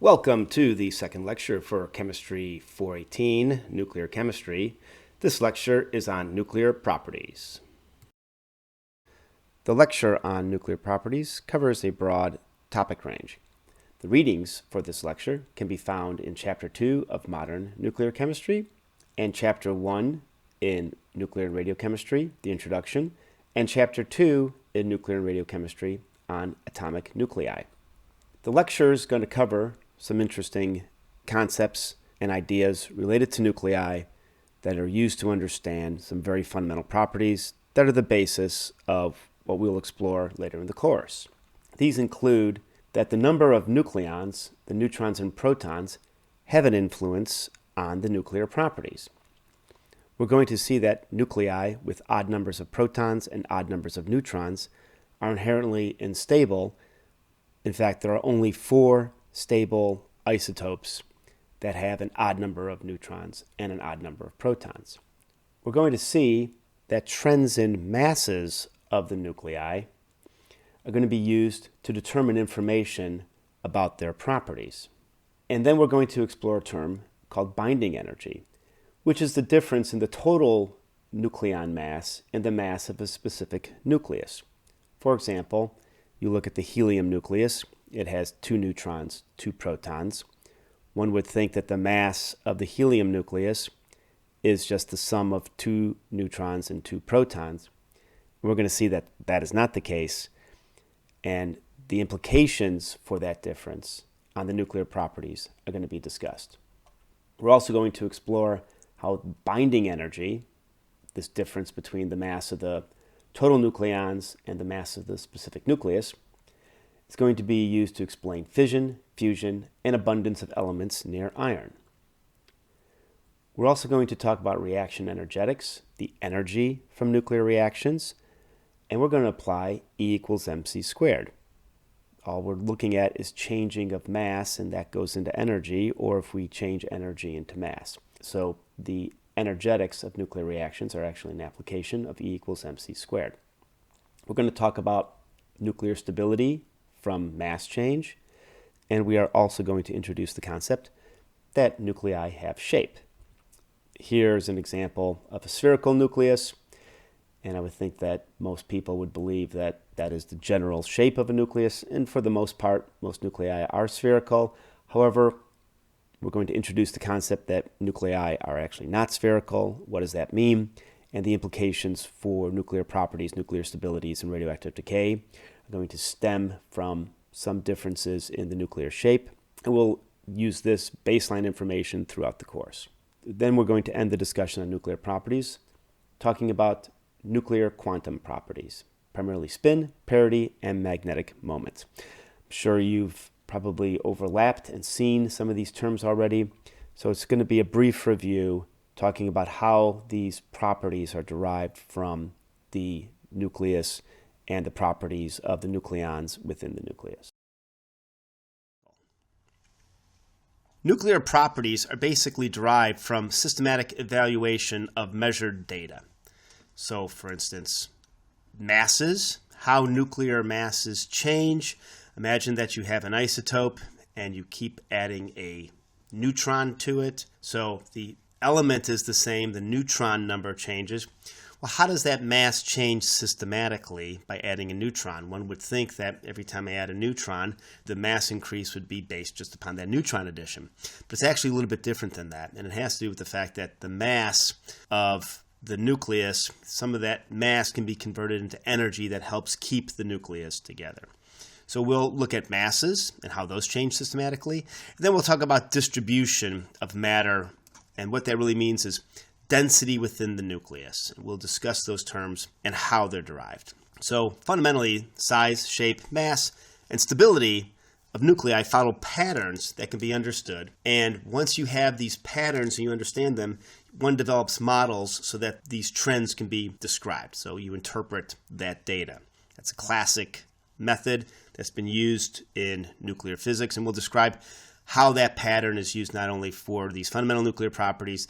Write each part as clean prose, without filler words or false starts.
Welcome to the second lecture for Chemistry 418, Nuclear Chemistry. This lecture is on nuclear properties. The lecture on nuclear properties covers a broad topic range. The readings for this lecture can be found in Chapter 2 of Modern Nuclear Chemistry and Chapter 1 in Nuclear and Radiochemistry, the Introduction, and Chapter 2 in Nuclear and Radiochemistry on atomic nuclei. The lecture is going to cover some interesting concepts and ideas related to nuclei that are used to understand some very fundamental properties that are the basis of what we'll explore later in the course. These include that the number of nucleons, the neutrons and protons, have an influence on the nuclear properties. We're going to see that nuclei with odd numbers of protons and odd numbers of neutrons are inherently unstable. In fact, there are only 4 stable isotopes that have an odd number of neutrons and an odd number of protons. We're going to see that trends in masses of the nuclei are going to be used to determine information about their properties. And then we're going to explore a term called binding energy, which is the difference in the total nucleon mass and the mass of a specific nucleus. For example, you look at the helium nucleus. It has 2 neutrons, 2 protons. One would think that the mass of the helium nucleus is just the sum of 2 neutrons and 2 protons. We're going to see that that is not the case, and the implications for that difference on the nuclear properties are going to be discussed. We're also going to explore how binding energy, this difference between the mass of the total nucleons and the mass of the specific nucleus, is going to be used to explain fission, fusion, and abundance of elements near iron. We're also going to talk about reaction energetics, the energy from nuclear reactions, and we're going to apply E equals mc squared. All we're looking at is changing of mass, and that goes into energy, or if we change energy into mass. So the energetics of nuclear reactions are actually an application of E equals mc squared. We're going to talk about nuclear stability from mass change, and we are also going to introduce the concept that nuclei have shape. Here's an example of a spherical nucleus, and I would think that most people would believe that that is the general shape of a nucleus, and for the most part, most nuclei are spherical. However, we're going to introduce the concept that nuclei are actually not spherical. What does that mean? And the implications for nuclear properties, nuclear stabilities, and radioactive decay are going to stem from some differences in the nuclear shape. And we'll use this baseline information throughout the course. Then we're going to end the discussion on nuclear properties, talking about nuclear quantum properties, primarily spin, parity, and magnetic moment. I'm sure you've probably overlapped and seen some of these terms already, so it's going to be a brief review talking about how these properties are derived from the nucleus and the properties of the nucleons within the nucleus. Nuclear properties are basically derived from systematic evaluation of measured data. So, for instance, masses, how nuclear masses change. Imagine that you have an isotope and you keep adding a neutron to it. So the element is the same, the neutron number changes. Well, how does that mass change systematically by adding a neutron? One would think that every time I add a neutron, the mass increase would be based just upon that neutron addition. But it's actually a little bit different than that, and it has to do with the fact that the mass of the nucleus, some of that mass can be converted into energy that helps keep the nucleus together. So we'll look at masses and how those change systematically. And then we'll talk about distribution of matter, and what that really means is density within the nucleus. We'll discuss those terms and how they're derived. So fundamentally, size, shape, mass, and stability of nuclei follow patterns that can be understood. And once you have these patterns and you understand them, one develops models so that these trends can be described. So you interpret that data. That's a classic method that's been used in nuclear physics, and we'll describe how that pattern is used not only for these fundamental nuclear properties,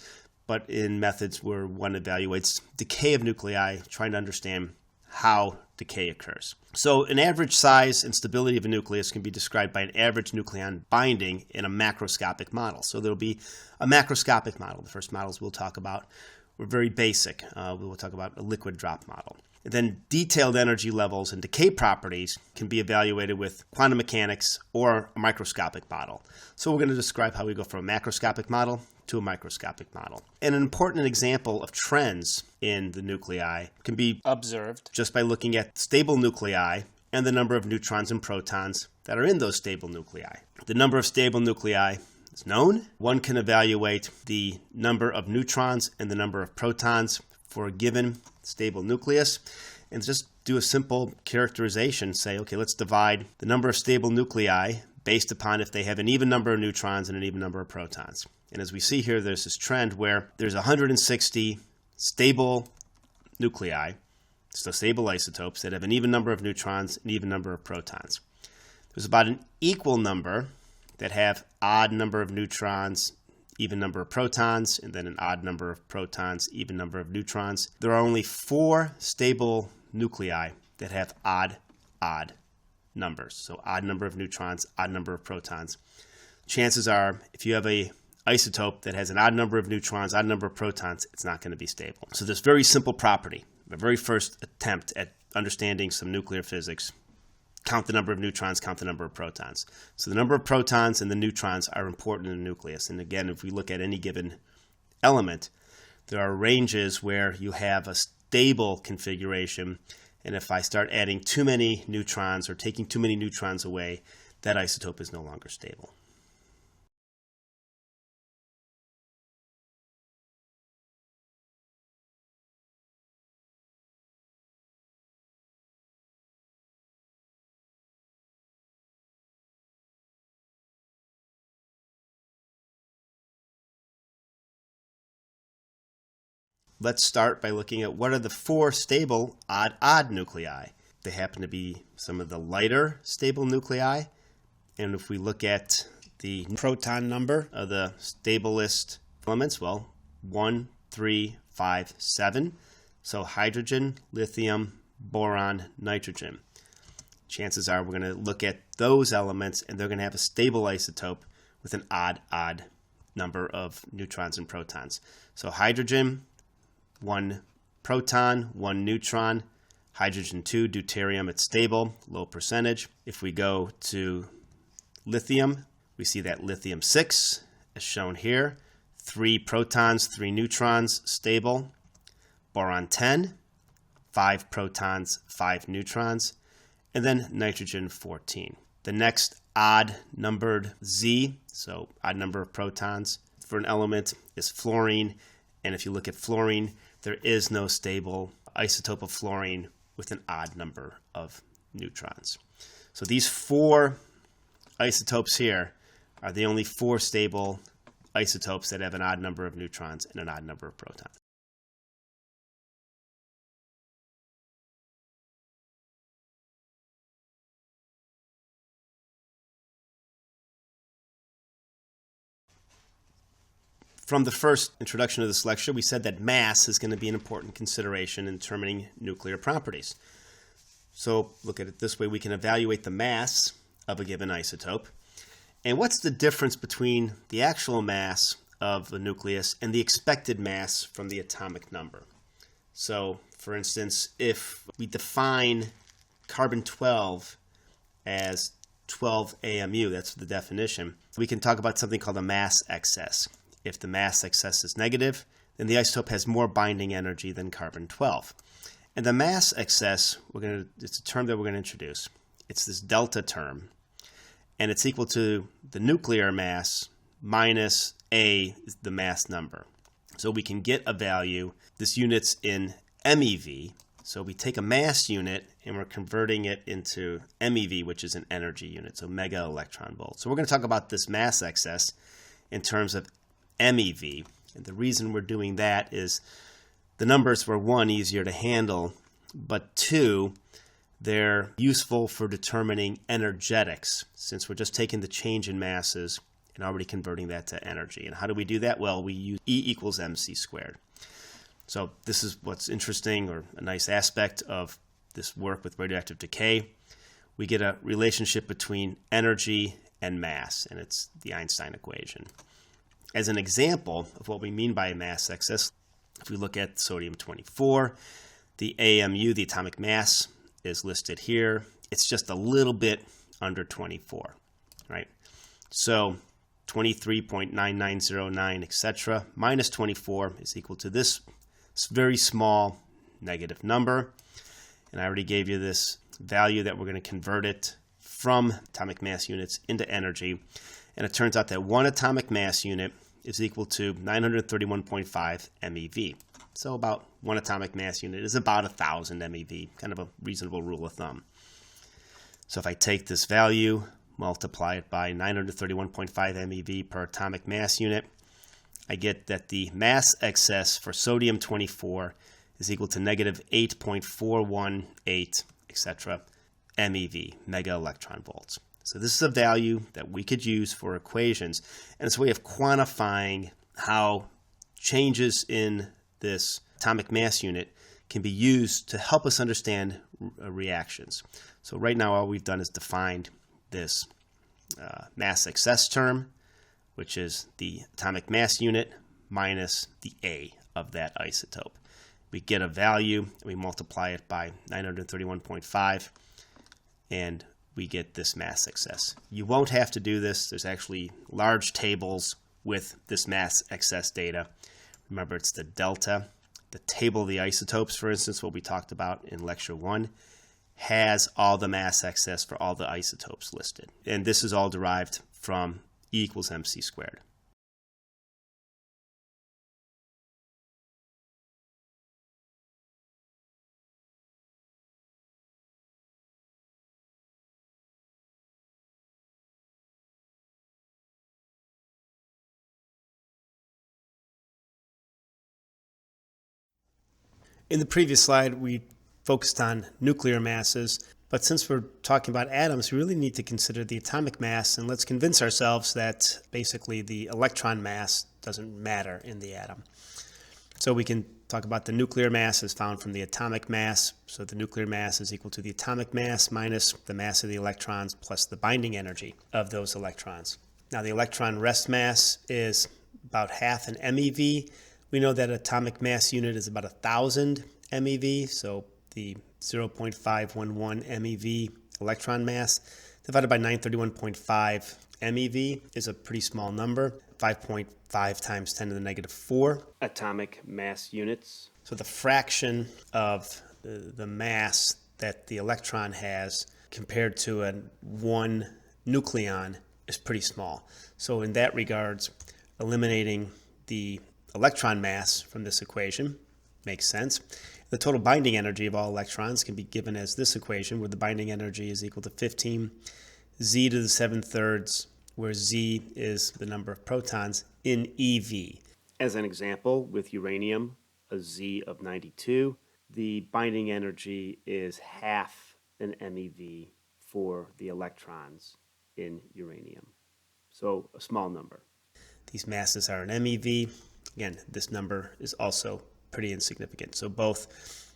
but in methods where one evaluates decay of nuclei, trying to understand how decay occurs. So an average size and stability of a nucleus can be described by an average nucleon binding in a macroscopic model. So there will be a macroscopic model. The first models we'll talk about were very basic. We will talk about a liquid drop model. And then detailed energy levels and decay properties can be evaluated with quantum mechanics or a microscopic model. So we're going to describe how we go from a macroscopic model to a microscopic model. And an important example of trends in the nuclei can be observed just by looking at stable nuclei and the number of neutrons and protons that are in those stable nuclei. The number of stable nuclei is known. One can evaluate the number of neutrons and the number of protons for a given stable nucleus and just do a simple characterization. Say, okay, let's divide the number of stable nuclei based upon if they have an even number of neutrons and an even number of protons. And as we see here, there's this trend where there's 160 stable nuclei, so stable isotopes, that have an even number of neutrons and even number of protons. There's about an equal number that have odd number of neutrons, even number of protons, and then an odd number of protons, even number of neutrons. There are only 4 stable nuclei that have odd numbers. So odd number of neutrons, odd number of protons. Chances are, if you have a isotope that has an odd number of neutrons, odd number of protons, it's not going to be stable. So this very simple property, the very first attempt at understanding some nuclear physics, count the number of neutrons, count the number of protons. So the number of protons and the neutrons are important in the nucleus. And again, if we look at any given element, there are ranges where you have a stable configuration. And if I start adding too many neutrons or taking too many neutrons away, that isotope is no longer stable. Let's start by looking at what are the 4 stable odd nuclei. They happen to be some of the lighter stable nuclei. And if we look at the proton number of the stablest elements, well, 1, 3, 5, 7. So hydrogen, lithium, boron, nitrogen. Chances are we're going to look at those elements and they're going to have a stable isotope with an odd number of neutrons and protons. So hydrogen, 1 proton, 1 neutron. Hydrogen 2, deuterium, it's stable, low percentage. If we go to lithium, we see that lithium 6, as shown here. 3 protons, 3 neutrons, stable. Boron 10, 5 protons, 5 neutrons. And then nitrogen 14. The next odd numbered Z, so odd number of protons for an element, is fluorine. And if you look at fluorine, there is no stable isotope of fluorine with an odd number of neutrons. So these 4 isotopes here are the only 4 stable isotopes that have an odd number of neutrons and an odd number of protons. From the first introduction of this lecture, we said that mass is going to be an important consideration in determining nuclear properties. So look at it this way. We can evaluate the mass of a given isotope. And what's the difference between the actual mass of the nucleus and the expected mass from the atomic number? So, for instance, if we define carbon-12 as 12 AMU, that's the definition, we can talk about something called a mass excess. If the mass excess is negative, then the isotope has more binding energy than carbon-12. And the mass excess, it's a term that we're going to introduce. It's this delta term, and it's equal to the nuclear mass minus A, the mass number. So we can get a value, this unit's in MeV. So we take a mass unit and we're converting it into MeV, which is an energy unit, so mega electron volt. So we're going to talk about this mass excess in terms of MeV. And the reason we're doing that is the numbers were 1, easier to handle, but 2, they're useful for determining energetics, since we're just taking the change in masses and already converting that to energy. And how do we do that? Well, we use E equals mc squared. So this is what's interesting, or a nice aspect of this work with radioactive decay, we get a relationship between energy and mass, and it's the Einstein equation. As an example of what we mean by mass excess, if we look at sodium-24, the AMU, the atomic mass, is listed here. It's just a little bit under 24, right? So 23.9909, etc., minus 24 is equal to this very small negative number. And I already gave you this value that we're going to convert it from atomic mass units into energy. And it turns out that one atomic mass unit is equal to 931.5 MeV. So about one atomic mass unit is about 1,000 MeV, kind of a reasonable rule of thumb. So if I take this value, multiply it by 931.5 MeV per atomic mass unit, I get that the mass excess for sodium-24 is equal to negative 8.418, etc., MeV, mega electron volts. So this is a value that we could use for equations, and it's a way of quantifying how changes in this atomic mass unit can be used to help us understand reactions. So right now all we've done is defined this mass excess term, which is the atomic mass unit minus the A of that isotope. We get a value, we multiply it by 931.5, and we get this mass excess. You won't have to do this. There's actually large tables with this mass excess data. Remember, it's the delta. The table of the isotopes, for instance, what we talked about in lecture 1, has all the mass excess for all the isotopes listed. And this is all derived from E equals mc squared. In the previous slide, we focused on nuclear masses, but since we're talking about atoms, we really need to consider the atomic mass, and let's convince ourselves that basically the electron mass doesn't matter in the atom. So we can talk about the nuclear mass as found from the atomic mass. So the nuclear mass is equal to the atomic mass minus the mass of the electrons plus the binding energy of those electrons. Now the electron rest mass is about half an MeV. We know that atomic mass unit is about 1,000 MeV, so the 0.511 MeV electron mass divided by 931.5 MeV is a pretty small number, 5.5 times 10 to the negative 4 atomic mass units. So the fraction of the mass that the electron has compared to a one nucleon is pretty small. So in that regards, eliminating the electron mass from this equation makes sense. The total binding energy of all electrons can be given as this equation, where the binding energy is equal to 15 z to the 7/3, where z is the number of protons in eV. As an example, with uranium, a z of 92, the binding energy is half an MeV for the electrons in uranium. So a small number. These masses are in MeV. Again, this number is also pretty insignificant. So both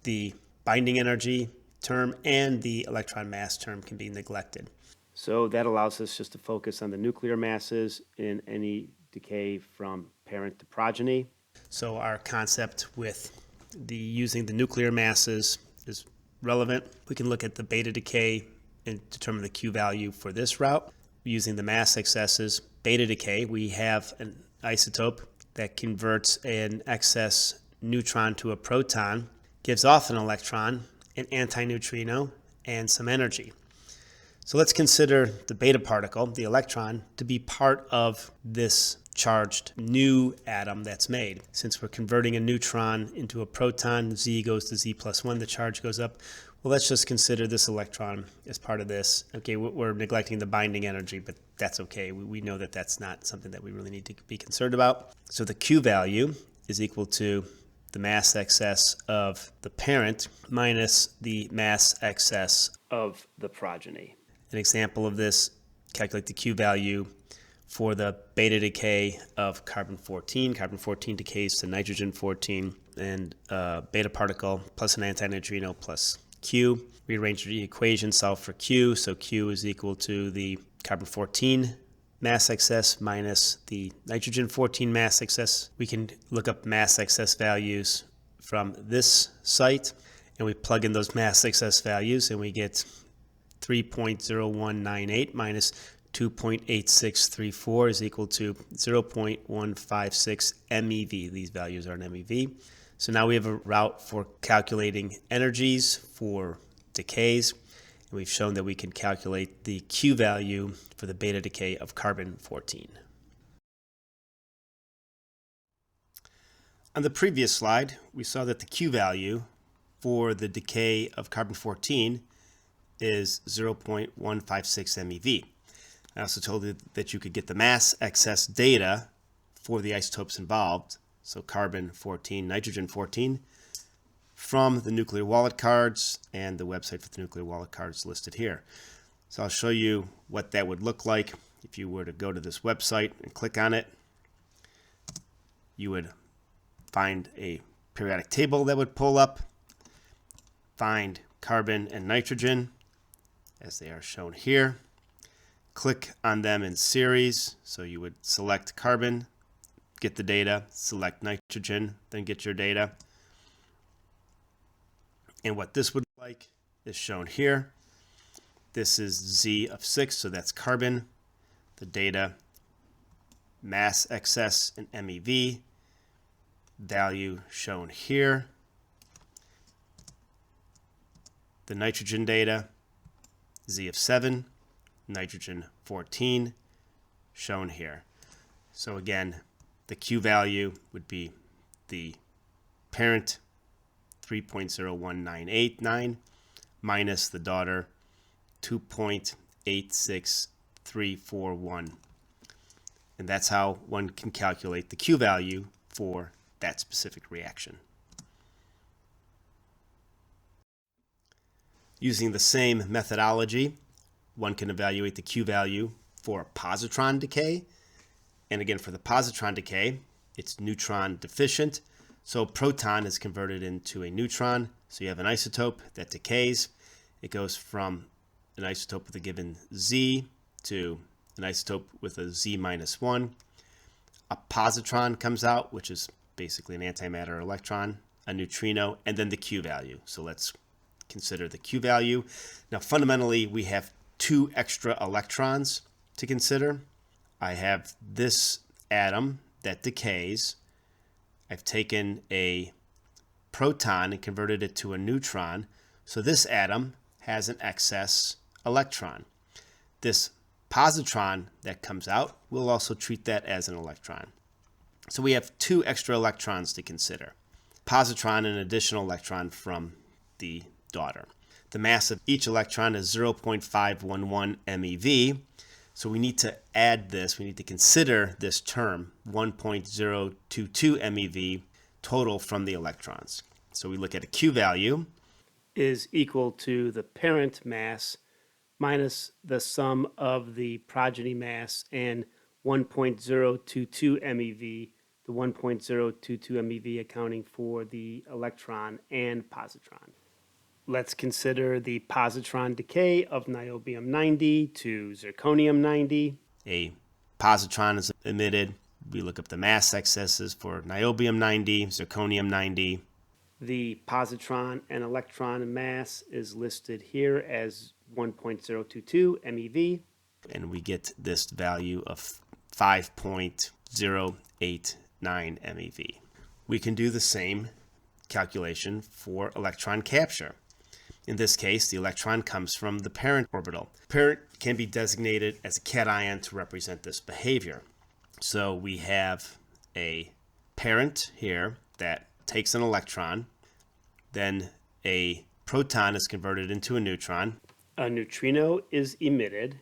the binding energy term and the electron mass term can be neglected. So that allows us just to focus on the nuclear masses in any decay from parent to progeny. So our concept with using the nuclear masses is relevant. We can look at the beta decay and determine the Q value for this route. Using the mass excesses, beta decay, we have an isotope that converts an excess neutron to a proton, gives off an electron, an antineutrino, and some energy. So let's consider the beta particle, the electron, to be part of this charged new atom that's made. Since we're converting a neutron into a proton, Z goes to Z plus 1, the charge goes up. Well, let's just consider this electron as part of this. Okay, we're neglecting the binding energy, but that's okay. We know that that's not something that we really need to be concerned about. So the Q value is equal to the mass excess of the parent minus the mass excess of the progeny. An example of this, calculate the Q value for the beta decay of carbon-14. Carbon-14 decays to nitrogen-14, and beta particle plus an antineutrino plus Q. Rearrange the equation, solve for Q. So Q is equal to the carbon-14 mass excess minus the nitrogen-14 mass excess. We can look up mass excess values from this site, and we plug in those mass excess values, and we get 3.0198 minus 2.8634 is equal to 0.156 MeV. These values are in MeV. So now we have a route for calculating energies for decays. And we've shown that we can calculate the Q value for the beta decay of carbon-14. On the previous slide, we saw that the Q value for the decay of carbon-14 is 0.156 MeV. I also told you that you could get the mass excess data for the isotopes involved, so carbon-14, nitrogen-14, from the nuclear wallet cards, and the website for the nuclear wallet cards listed here. So I'll show you what that would look like if you were to go to this website and click on it. You would find a periodic table that would pull up, find carbon and nitrogen as they are shown here. Click on them in series, so you would select carbon, get the data, select nitrogen, then get your data. And what this would look like is shown here. This is Z of 6, so that's carbon. The data, mass excess in MeV, value shown here. The nitrogen data, Z of 7, nitrogen 14, shown here. So again, the Q value would be the parent 3.01989 minus the daughter 2.86341. And that's how one can calculate the Q value for that specific reaction. Using the same methodology, one can evaluate the Q value for positron decay. And again, for the positron decay, it's neutron deficient. So proton is converted into a neutron. So you have an isotope that decays. It goes from an isotope with a given Z to an isotope with a Z minus 1. A positron comes out, which is basically an antimatter electron, a neutrino, and then the Q value. So let's consider the Q value. Now, fundamentally, we have two extra electrons to consider. I have this atom that decays. I've taken a proton and converted it to a neutron. So this atom has an excess electron. This positron that comes out, we'll also treat that as an electron. So we have two extra electrons to consider. Positron and an additional electron from the daughter. The mass of each electron is 0.511 MeV. So we need to add this, we need to consider this term, 1.022 MeV total from the electrons. So we look at a Q value is equal to the parent mass minus the sum of the progeny mass and 1.022 MeV, the 1.022 MeV accounting for the electron and positron. Let's consider the positron decay of niobium-90 to zirconium-90. A positron is emitted. We look up the mass excesses for niobium-90, zirconium-90. The positron and electron mass is listed here as 1.022 MeV. And we get this value of 5.089 MeV. We can do the same calculation for electron capture. In this case, the electron comes from the parent orbital. Parent can be designated as a cation to represent this behavior. So we have a parent here that takes an electron, then a proton is converted into a neutron. A neutrino is emitted.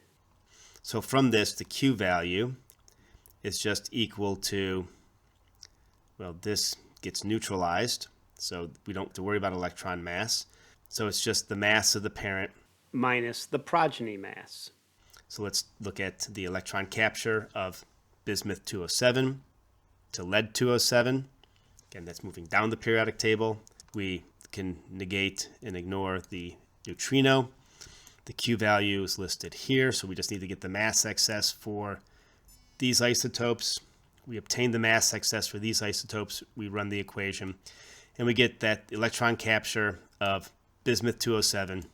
So from this, the Q value is just equal to, well, this gets neutralized, so we don't have to worry about electron mass. So it's just the mass of the parent minus the progeny mass. So let's look at the electron capture of bismuth-207 to lead-207. Again, that's moving down the periodic table. We can negate and ignore the neutrino. The Q value is listed here, so we just need to get the mass excess for these isotopes. We obtain the mass excess for these isotopes, we run the equation, and we get that electron capture of bismuth-207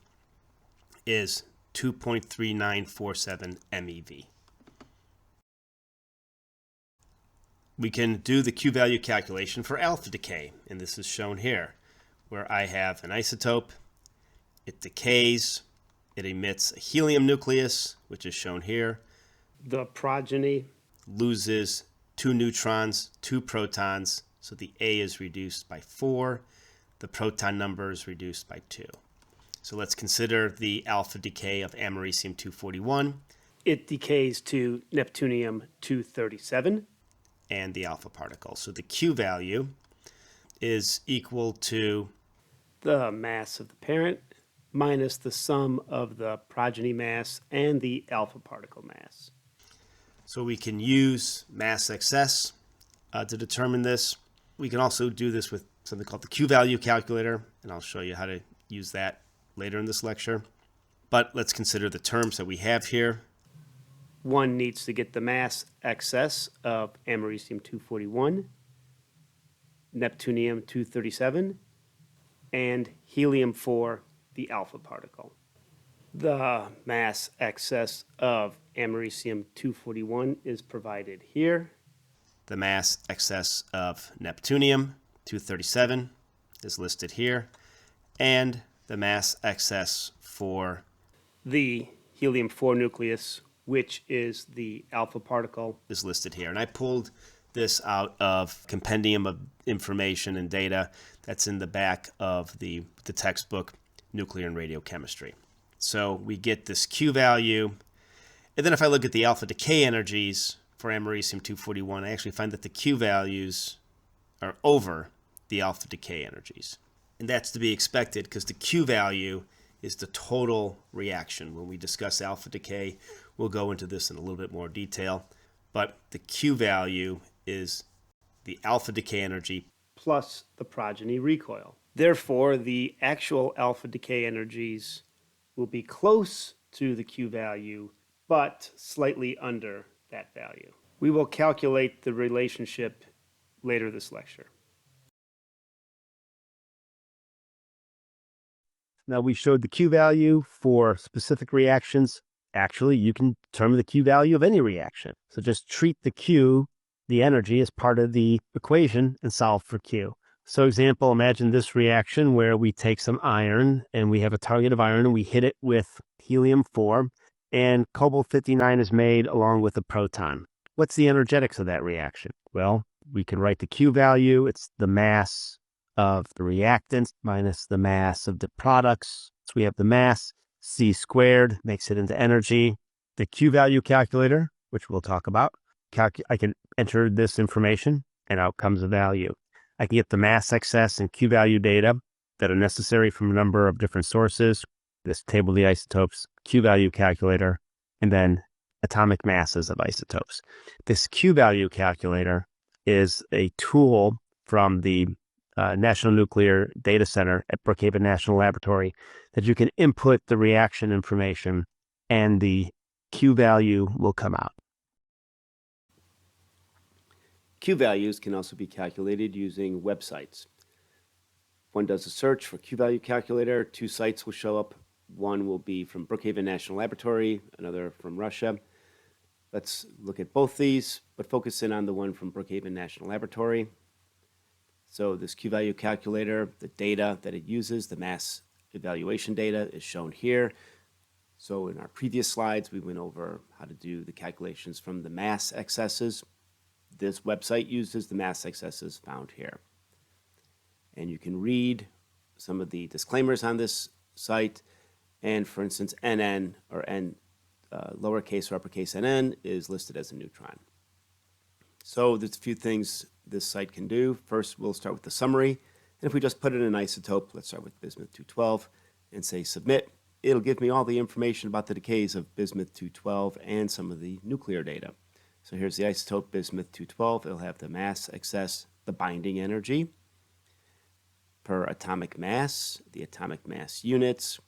is 2.3947 MeV. We can do the Q value calculation for alpha decay, and this is shown here, where I have an isotope, it decays, it emits a helium nucleus, which is shown here. The progeny loses 2 neutrons, 2 protons, so the A is reduced by 4. The proton number is reduced by 2. So let's consider the alpha decay of americium-241. It decays to neptunium-237. And the alpha particle. So the Q value is equal to the mass of the parent minus the sum of the progeny mass and the alpha particle mass. So we can use mass excess to determine this. We can also do this with something called the Q value calculator, and I'll show you how to use that later in this lecture. But let's consider the terms that we have here. One needs to get the mass excess of americium-241, neptunium-237, and helium-4, the alpha particle. The mass excess of americium-241 is provided here. The mass excess of neptunium-237 is listed here, and the mass excess for the helium-4 nucleus, which is the alpha particle, is listed here. And I pulled this out of compendium of information and data that's in the back of the textbook, Nuclear and Radiochemistry. So we get this Q value. And then if I look at the alpha decay energies for americium-241, I actually find that the Q values are over the alpha decay energies. And that's to be expected because the Q value is the total reaction. When we discuss alpha decay, we'll go into this in a little bit more detail. But the Q value is the alpha decay energy plus the progeny recoil. Therefore, the actual alpha decay energies will be close to the Q value, but slightly under that value. We will calculate the relationship later this lecture. Now we showed the Q value for specific reactions. Actually, you can determine the Q value of any reaction. So just treat the Q, the energy, as part of the equation and solve for Q. So example, imagine this reaction where we take some iron and we have a target of iron and we hit it with helium-4 and cobalt-59 is made along with a proton. What's the energetics of that reaction? Well, we can write the Q value. It's the mass of the reactant minus the mass of the products. So we have the mass, C squared makes it into energy. The Q value calculator, which we'll talk about, I can enter this information and out comes a value. I can get the mass excess and Q value data that are necessary from a number of different sources. This table of the isotopes, Q value calculator, and then atomic masses of isotopes. This Q value calculator is a tool from the National Nuclear Data Center at Brookhaven National Laboratory that you can input the reaction information and the Q value will come out. Q values can also be calculated using websites. One does a search for Q value calculator, 2 sites will show up. One will be from Brookhaven National Laboratory, another from Russia. Let's look at both these, but focus in on the one from Brookhaven National Laboratory. So this Q value calculator, the data that it uses, the mass evaluation data is shown here. So in our previous slides, we went over how to do the calculations from the mass excesses. This website uses the mass excesses found here. And you can read some of the disclaimers on this site. And for instance, NN or N, lowercase or uppercase NN is listed as a neutron. So there's a few things this site can do. First, we'll start with the summary. And if we just put in an isotope, let's start with bismuth-212 and say submit, it'll give me all the information about the decays of bismuth-212 and some of the nuclear data. So here's the isotope bismuth-212. It'll have the mass excess, the binding energy, per atomic mass, the atomic mass units,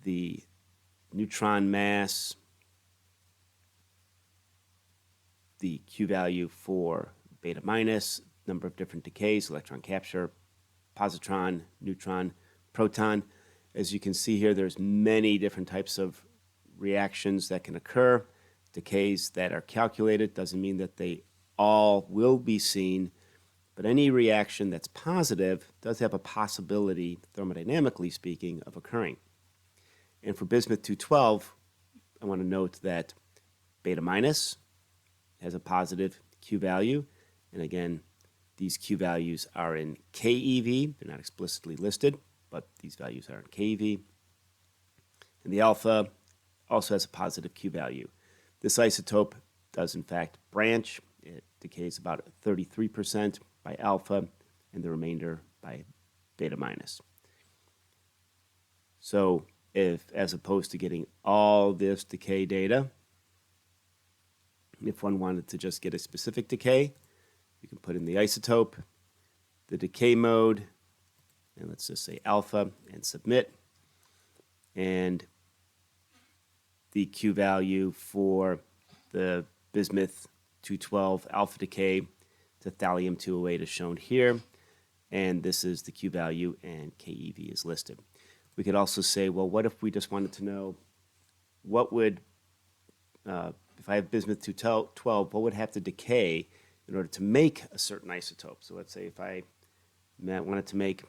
the neutron mass, the Q value for beta minus, number of different decays, electron capture, positron, neutron, proton. As you can see here, there's many different types of reactions that can occur. Decays that are calculated doesn't mean that they all will be seen, but any reaction that's positive does have a possibility, thermodynamically speaking, of occurring. And for bismuth-212, I want to note that beta minus has a positive Q value, and again, these Q values are in keV. They're not explicitly listed, but these values are in keV. And the alpha also has a positive Q value. This isotope does in fact branch. It decays about 33% by alpha and the remainder by beta minus. So if, as opposed to getting all this decay data, if one wanted to just get a specific decay, you can put in the isotope, the decay mode, and let's just say alpha, and submit. And the Q value for the bismuth-212 alpha decay to thallium-208 is shown here. And this is the Q value, and keV is listed. We could also say, well, what if we just wanted to know what would, if I have bismuth-212, what would have to decay in order to make a certain isotope? So let's say if I wanted to make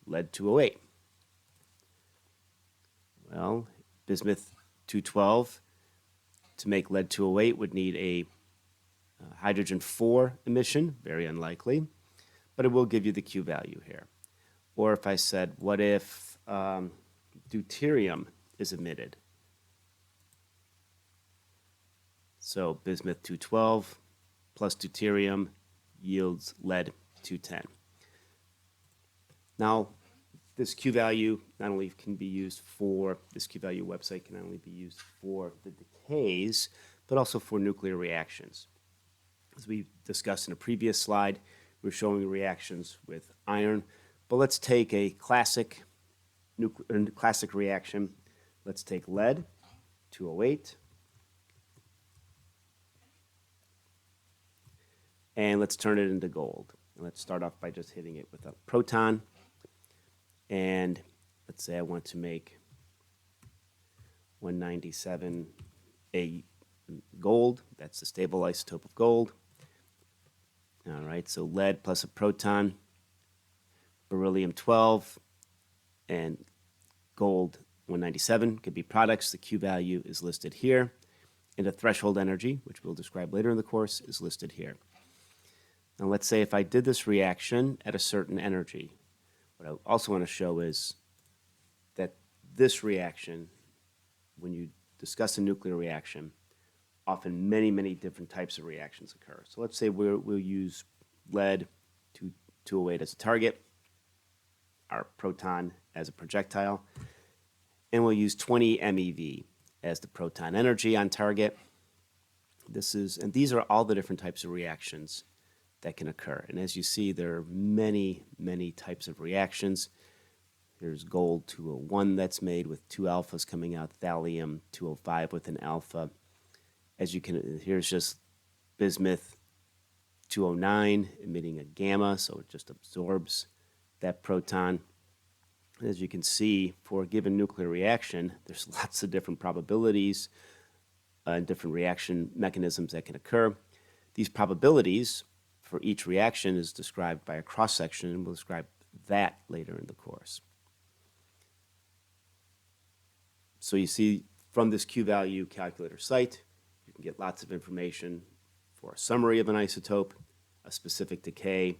lead-208. Well, bismuth-212 to make lead-208 would need a hydrogen-4 emission, very unlikely, but it will give you the Q value here. Or if I said, what if deuterium is emitted? So bismuth-212 plus deuterium yields lead-210. Now, this Q value not only can be used for, this Q value website can not only be used for the decays, but also for nuclear reactions. As we discussed in a previous slide, we're showing reactions with iron, but let's take a classic reaction. Let's take lead-208, and let's turn it into gold. And let's start off by just hitting it with a proton. And let's say I want to make 197 a gold. That's the stable isotope of gold. All right, so lead plus a proton, beryllium-12, and gold 197 could be products. The Q value is listed here. And the threshold energy, which we'll describe later in the course, is listed here. Now let's say if I did this reaction at a certain energy, what I also want to show is that this reaction, when you discuss a nuclear reaction, often many different types of reactions occur. So let's say we'll use lead-208 as a target, our proton as a projectile, and we'll use 20 MeV as the proton energy on target. And these are all the different types of reactions that can occur. And as you see, there are many types of reactions. There's gold-201 that's made with two alphas coming out, thallium-205 with an alpha. As you can, here's just bismuth-209 emitting a gamma, so it just absorbs that proton. As you can see, for a given nuclear reaction, there's lots of different probabilities and different reaction mechanisms that can occur. These probabilities for each reaction is described by a cross-section, and we'll describe that later in the course. So you see from this Q value calculator site, you can get lots of information for a summary of an isotope, a specific decay,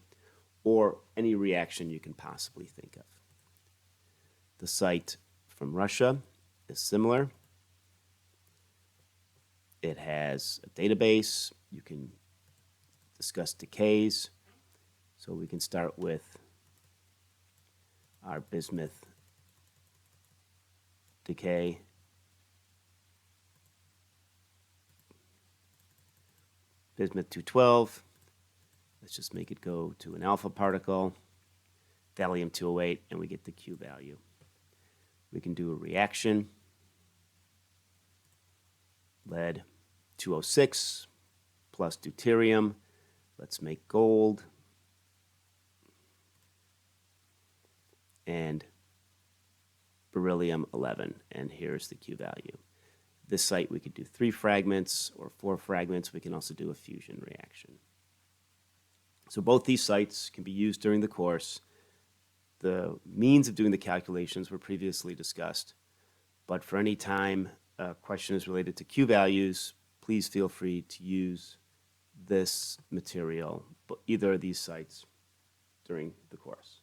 or any reaction you can possibly think of. The site from Russia is similar. It has a database. You can discuss decays. So we can start with our bismuth decay. Bismuth-212. Let's just make it go to an alpha particle. thallium-208, and we get the Q value. We can do a reaction. Lead-206 plus deuterium. Let's make gold. And beryllium-11, and here's the Q value. This site we could do 3 fragments or 4 fragments. We can also do a fusion reaction. So both these sites can be used during the course. The means of doing the calculations were previously discussed, but for any time a question is related to Q values, please feel free to use this material, either of these sites, during the course.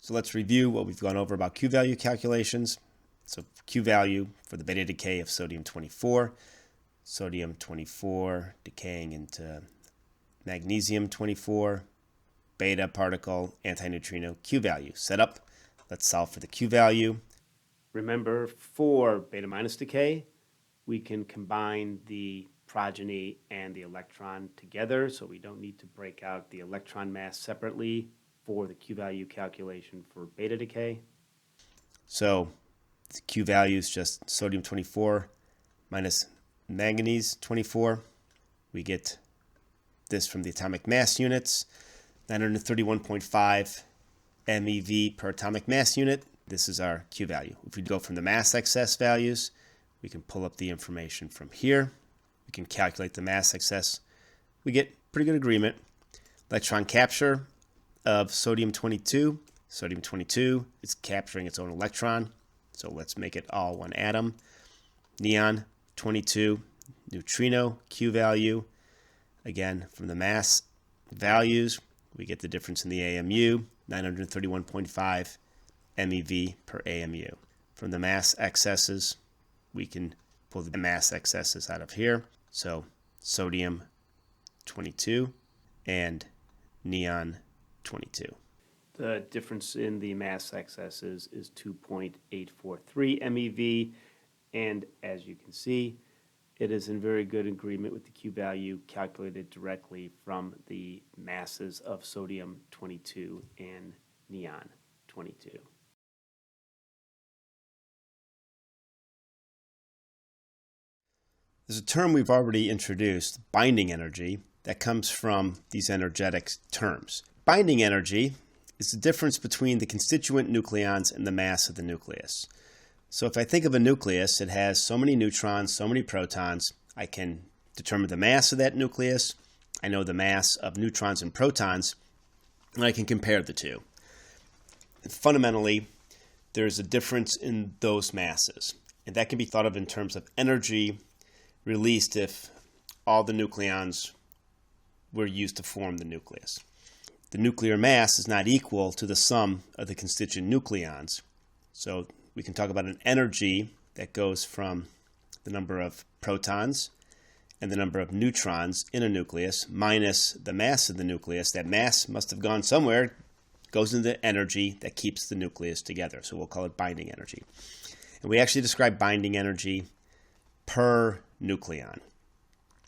So let's review what we've gone over about Q value calculations. So Q value for the beta decay of sodium-24, sodium-24 decaying into magnesium-24, beta particle, antineutrino, Q value. Set up. Let's solve for the Q value. Remember, for beta minus decay, we can combine the progeny and the electron together, so we don't need to break out the electron mass separately for the Q value calculation for beta decay. So the Q value is just sodium-24 minus manganese-24. We get this from the atomic mass units, 931.5 MeV per atomic mass unit. This is our Q value. If we go from the mass excess values, we can pull up the information from here. We can calculate the mass excess. We get pretty good agreement. Electron capture of sodium-22. Sodium-22 is capturing its own electron, so let's make it all one atom. Neon-22, neutrino, Q value. Again, from the mass values, we get the difference in the AMU, 931.5 MeV per AMU. From the mass excesses, we can pull the mass excesses out of here. So sodium-22 and neon-22. The difference in the mass excesses is 2.843 MeV, and as you can see, it is in very good agreement with the Q value calculated directly from the masses of sodium-22 and neon-22. There's a term we've already introduced, binding energy, that comes from these energetic terms. Binding energy is the difference between the constituent nucleons and the mass of the nucleus. So if I think of a nucleus, it has so many neutrons, so many protons. I can determine the mass of that nucleus. I know the mass of neutrons and protons, and I can compare the two. And fundamentally, there's a difference in those masses, and that can be thought of in terms of energy released if all the nucleons were used to form the nucleus. The nuclear mass is not equal to the sum of the constituent nucleons. So we can talk about an energy that goes from the number of protons and the number of neutrons in a nucleus minus the mass of the nucleus. That mass must have gone somewhere, goes into the energy that keeps the nucleus together. So we'll call it binding energy. And we actually describe binding energy per nucleon,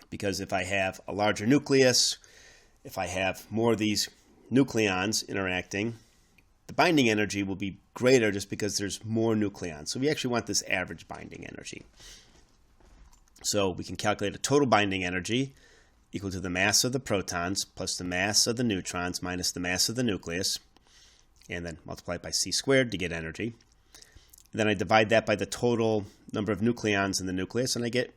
because if I have a larger nucleus, if I have more of these nucleons interacting, the binding energy will be greater just because there's more nucleons. So we actually want this average binding energy. So we can calculate a total binding energy equal to the mass of the protons plus the mass of the neutrons minus the mass of the nucleus, and then multiply it by c squared to get energy. And then I divide that by the total number of nucleons in the nucleus, and I get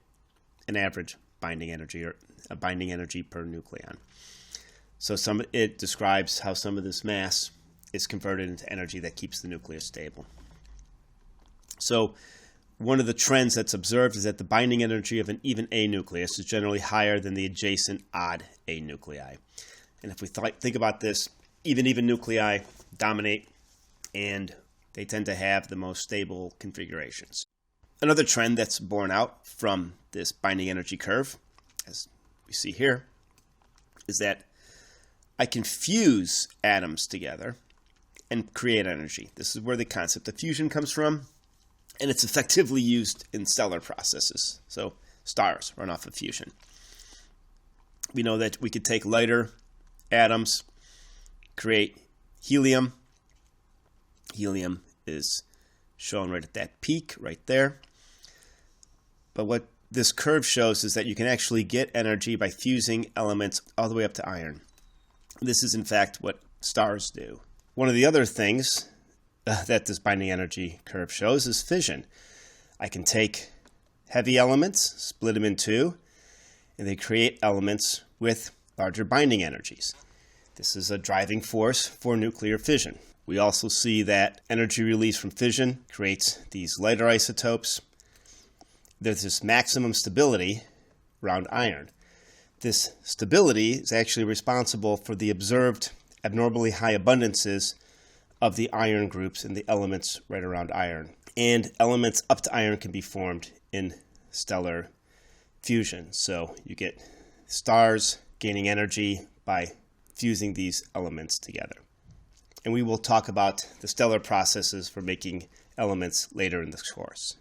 an average binding energy, or a binding energy per nucleon. So it describes how some of this mass is converted into energy that keeps the nucleus stable. So one of the trends that's observed is that the binding energy of an even A nucleus is generally higher than the adjacent odd A nuclei. And if we think about this, even nuclei dominate, and they tend to have the most stable configurations. Another trend that's borne out from this binding energy curve, as we see here, is that I can fuse atoms together and create energy. This is where the concept of fusion comes from, and it's effectively used in stellar processes. So stars run off of fusion. We know that we could take lighter atoms, create helium. Helium is shown right at that peak right there. But what this curve shows is that you can actually get energy by fusing elements all the way up to iron. This is in fact what stars do. One of the other things that this binding energy curve shows is fission. I can take heavy elements, split them in two, and they create elements with larger binding energies. This is a driving force for nuclear fission. We also see that energy release from fission creates these lighter isotopes. There's this maximum stability around iron. This stability is actually responsible for the observed abnormally high abundances of the iron groups in the elements right around iron. And elements up to iron can be formed in stellar fusion. So you get stars gaining energy by fusing these elements together. And we will talk about the stellar processes for making elements later in this course.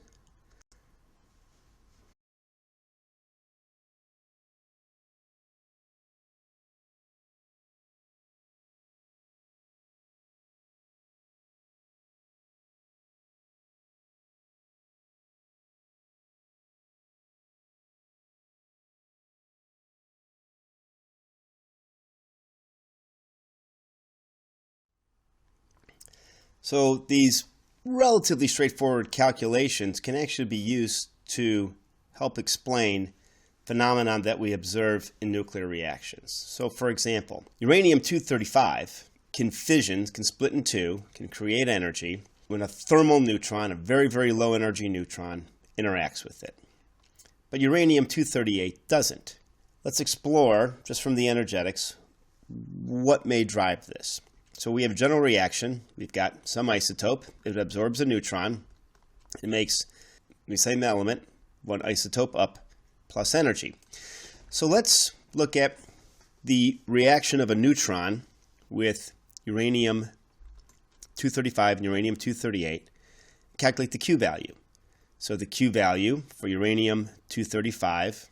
So these relatively straightforward calculations can actually be used to help explain phenomena that we observe in nuclear reactions. So for example, uranium-235 can fission, can split in two, can create energy when a thermal neutron, a very, very low energy neutron, interacts with it. But uranium-238 doesn't. Let's explore, just from the energetics, what may drive this. So we have a general reaction. We've got some isotope. It absorbs a neutron. It makes the same element, one isotope up, plus energy. So let's look at the reaction of a neutron with uranium-235 and uranium-238. Calculate the Q value. So the Q value for uranium-235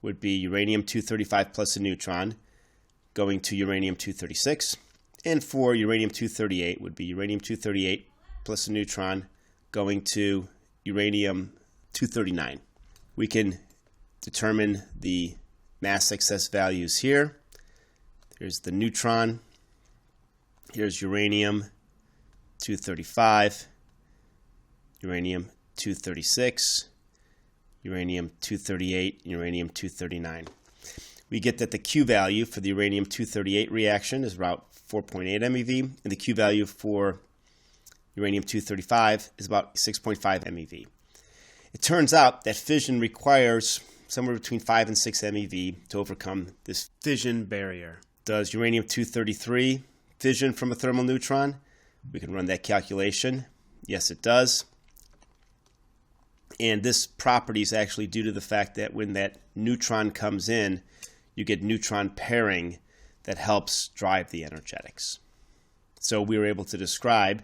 would be uranium-235 plus a neutron going to uranium-236. And for uranium-238 would be uranium-238 plus a neutron going to uranium-239. We can determine the mass excess values here. Here's the neutron. Here's uranium-235, uranium-236, uranium-238, uranium-239. We get that the Q value for the uranium-238 reaction is about 4.8 MeV, and the Q value for uranium-235 is about 6.5 MeV. It turns out that fission requires somewhere between 5 and 6 MeV to overcome this fission barrier. Does uranium-233 fission from a thermal neutron? We can run that calculation. Yes, it does. And this property is actually due to the fact that when that neutron comes in, you get neutron pairing that helps drive the energetics. So we were able to describe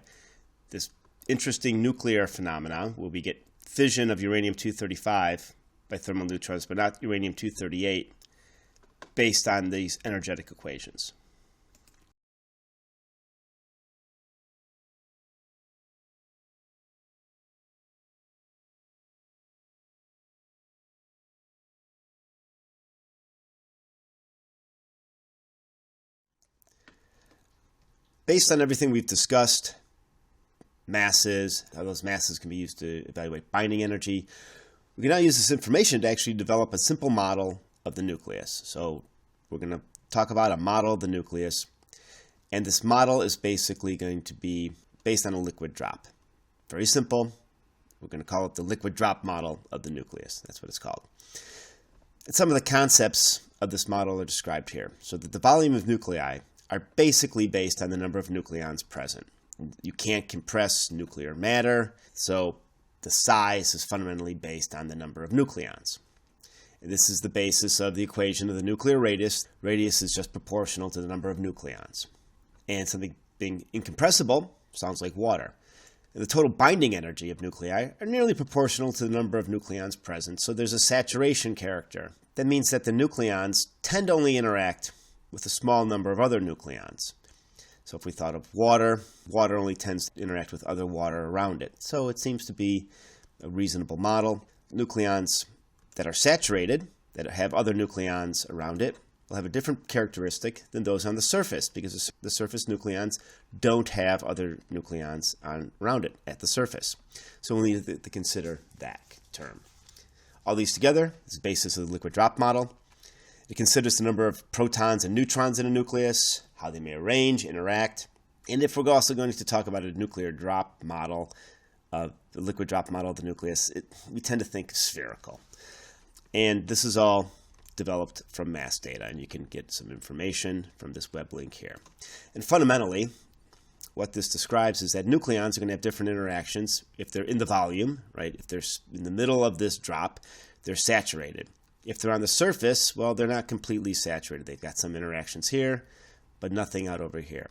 this interesting nuclear phenomena where we get fission of uranium-235 by thermal neutrons, but not uranium-238, based on these energetic equations. Based on everything we've discussed, masses, how those masses can be used to evaluate binding energy, we can now use this information to actually develop a simple model of the nucleus. So we're going to talk about a model of the nucleus, and this model is basically going to be based on a liquid drop. Very simple. We're going to call it the liquid drop model of the nucleus. That's what it's called. And some of the concepts of this model are described here. So that the volume of nuclei are basically based on the number of nucleons present. You can't compress nuclear matter, so the size is fundamentally based on the number of nucleons. And this is the basis of the equation of the nuclear radius. Radius is just proportional to the number of nucleons. And something being incompressible sounds like water. The total binding energy of nuclei are nearly proportional to the number of nucleons present, so there's a saturation character. That means that the nucleons tend to only interact with a small number of other nucleons. So if we thought of water, water only tends to interact with other water around it. So it seems to be a reasonable model. Nucleons that are saturated, that have other nucleons around it, will have a different characteristic than those on the surface, because the surface nucleons don't have other nucleons around it at the surface. So we'll need to consider that term. All these together is the basis of the liquid drop model. It considers the number of protons and neutrons in a nucleus, how they may arrange, interact, and if we're also going to talk about a nuclear drop model, the liquid drop model of the nucleus, we tend to think spherical. And this is all developed from mass data, and you can get some information from this web link here. And fundamentally, what this describes is that nucleons are going to have different interactions if they're in the volume, right? If they're in the middle of this drop, they're saturated. If they're on the surface, well, they're not completely saturated. They've got some interactions here, but nothing out over here.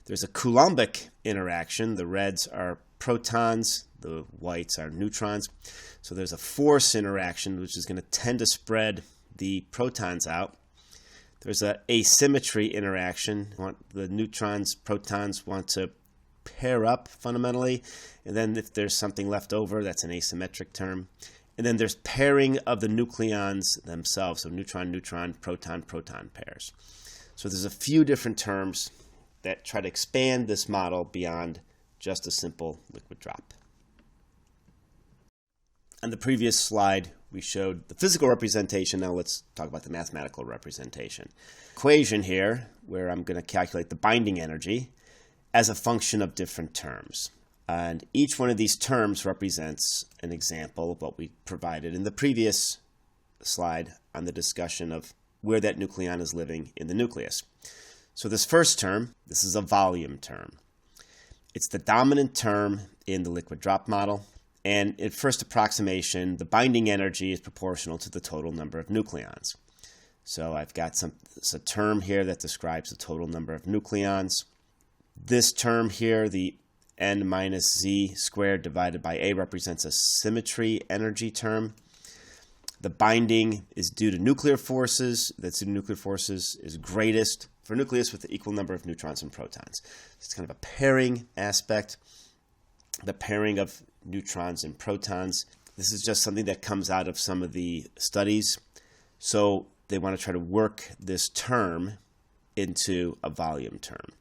There's a Coulombic interaction. The reds are protons, the whites are neutrons. So there's a force interaction, which is going to tend to spread the protons out. There's an asymmetry interaction. The neutrons, protons want to pair up fundamentally. And then if there's something left over, that's an asymmetric term. And then there's pairing of the nucleons themselves. So neutron, neutron, proton, proton pairs. So there's a few different terms that try to expand this model beyond just a simple liquid drop. On the previous slide, we showed the physical representation. Now let's talk about the mathematical representation. Equation here, where I'm going to calculate the binding energy as a function of different terms. And each one of these terms represents an example of what we provided in the previous slide on the discussion of where that nucleon is living in the nucleus. So this first term, this is a volume term. It's the dominant term in the liquid drop model. And at first approximation, the binding energy is proportional to the total number of nucleons. So I've got a term here that describes the total number of nucleons. This term here, the n minus z squared divided by a, represents a symmetry energy term. The binding is due to nuclear forces. That's due to nuclear forces is greatest for a nucleus with the equal number of neutrons and protons. It's kind of a pairing aspect, the pairing of neutrons and protons. This is just something that comes out of some of the studies. So they want to try to work this term into a volume term.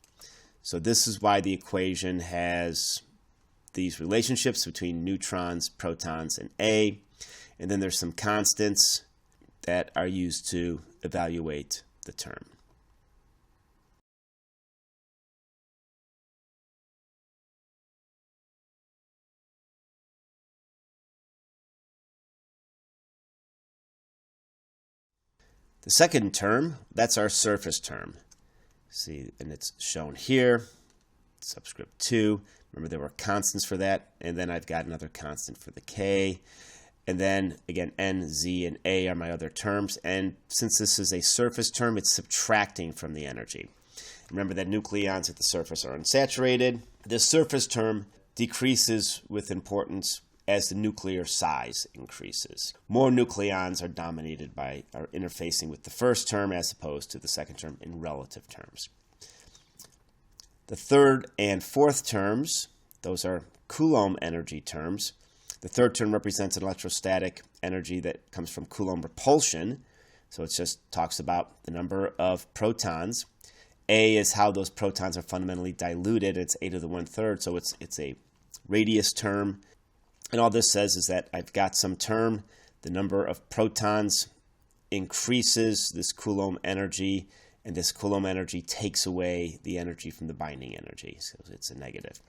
So this is why the equation has these relationships between neutrons, protons, and A. And then there's some constants that are used to evaluate the term. The second term, that's our surface term. See, and it's shown here, subscript 2. Remember, there were constants for that, and then I've got another constant for the K. And then, again, N, Z, and A are my other terms. And since this is a surface term, it's subtracting from the energy. Remember that nucleons at the surface are unsaturated. This surface term decreases with importance as the nuclear size increases. More nucleons are interfacing with the first term as opposed to the second term in relative terms. The third and fourth terms, those are Coulomb energy terms. The third term represents an electrostatic energy that comes from Coulomb repulsion. So it just talks about the number of protons. A is how those protons are fundamentally diluted. It's 8 to the 1/3, so it's a radius term. And all this says is that I've got some term, the number of protons increases this Coulomb energy, and this Coulomb energy takes away the energy from the binding energy, so it's a negative.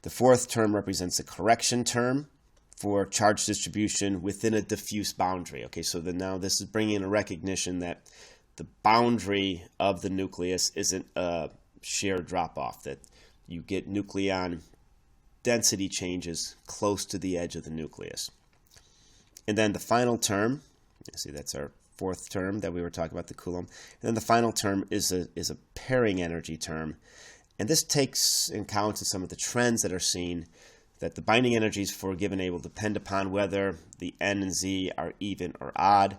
The fourth term represents a correction term for charge distribution within a diffuse boundary. Okay, so now this is bringing in a recognition that the boundary of the nucleus isn't a sheer drop-off, that you get nucleon density changes close to the edge of the nucleus. And then the final term, you see that's our fourth term that we were talking about, the Coulomb. And then the final term is a pairing energy term. And this takes in account some of the trends that are seen that the binding energies for a given A will depend upon whether the N and Z are even or odd.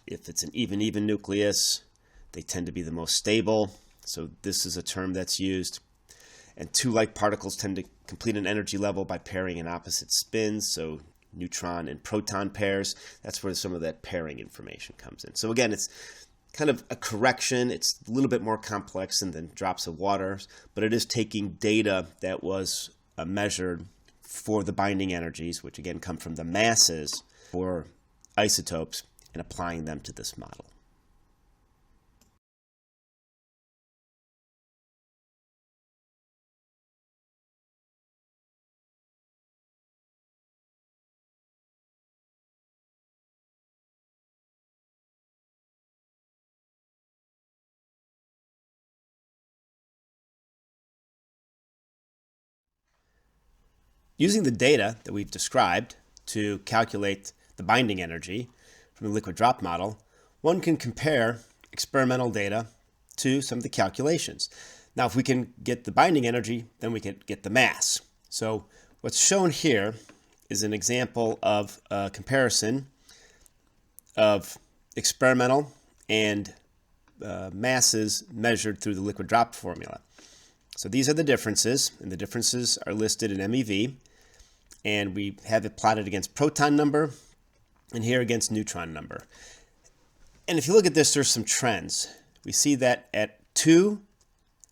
If it's an even nucleus, they tend to be the most stable. So this is a term that's used. And two like particles tend to complete an energy level by pairing in opposite spins. So neutron and proton pairs, that's where some of that pairing information comes in. So again, it's kind of a correction. It's a little bit more complex than drops of water, but it is taking data that was measured for the binding energies, which again come from the masses for isotopes, and applying them to this model. Using the data that we've described to calculate the binding energy from the liquid drop model, one can compare experimental data to some of the calculations. Now, if we can get the binding energy, then we can get the mass. So what's shown here is an example of a comparison of experimental and masses measured through the liquid drop formula. So these are the differences, and the differences are listed in MeV. And we have it plotted against proton number and here against neutron number. And if you look at this, there's some trends. We see that at 2,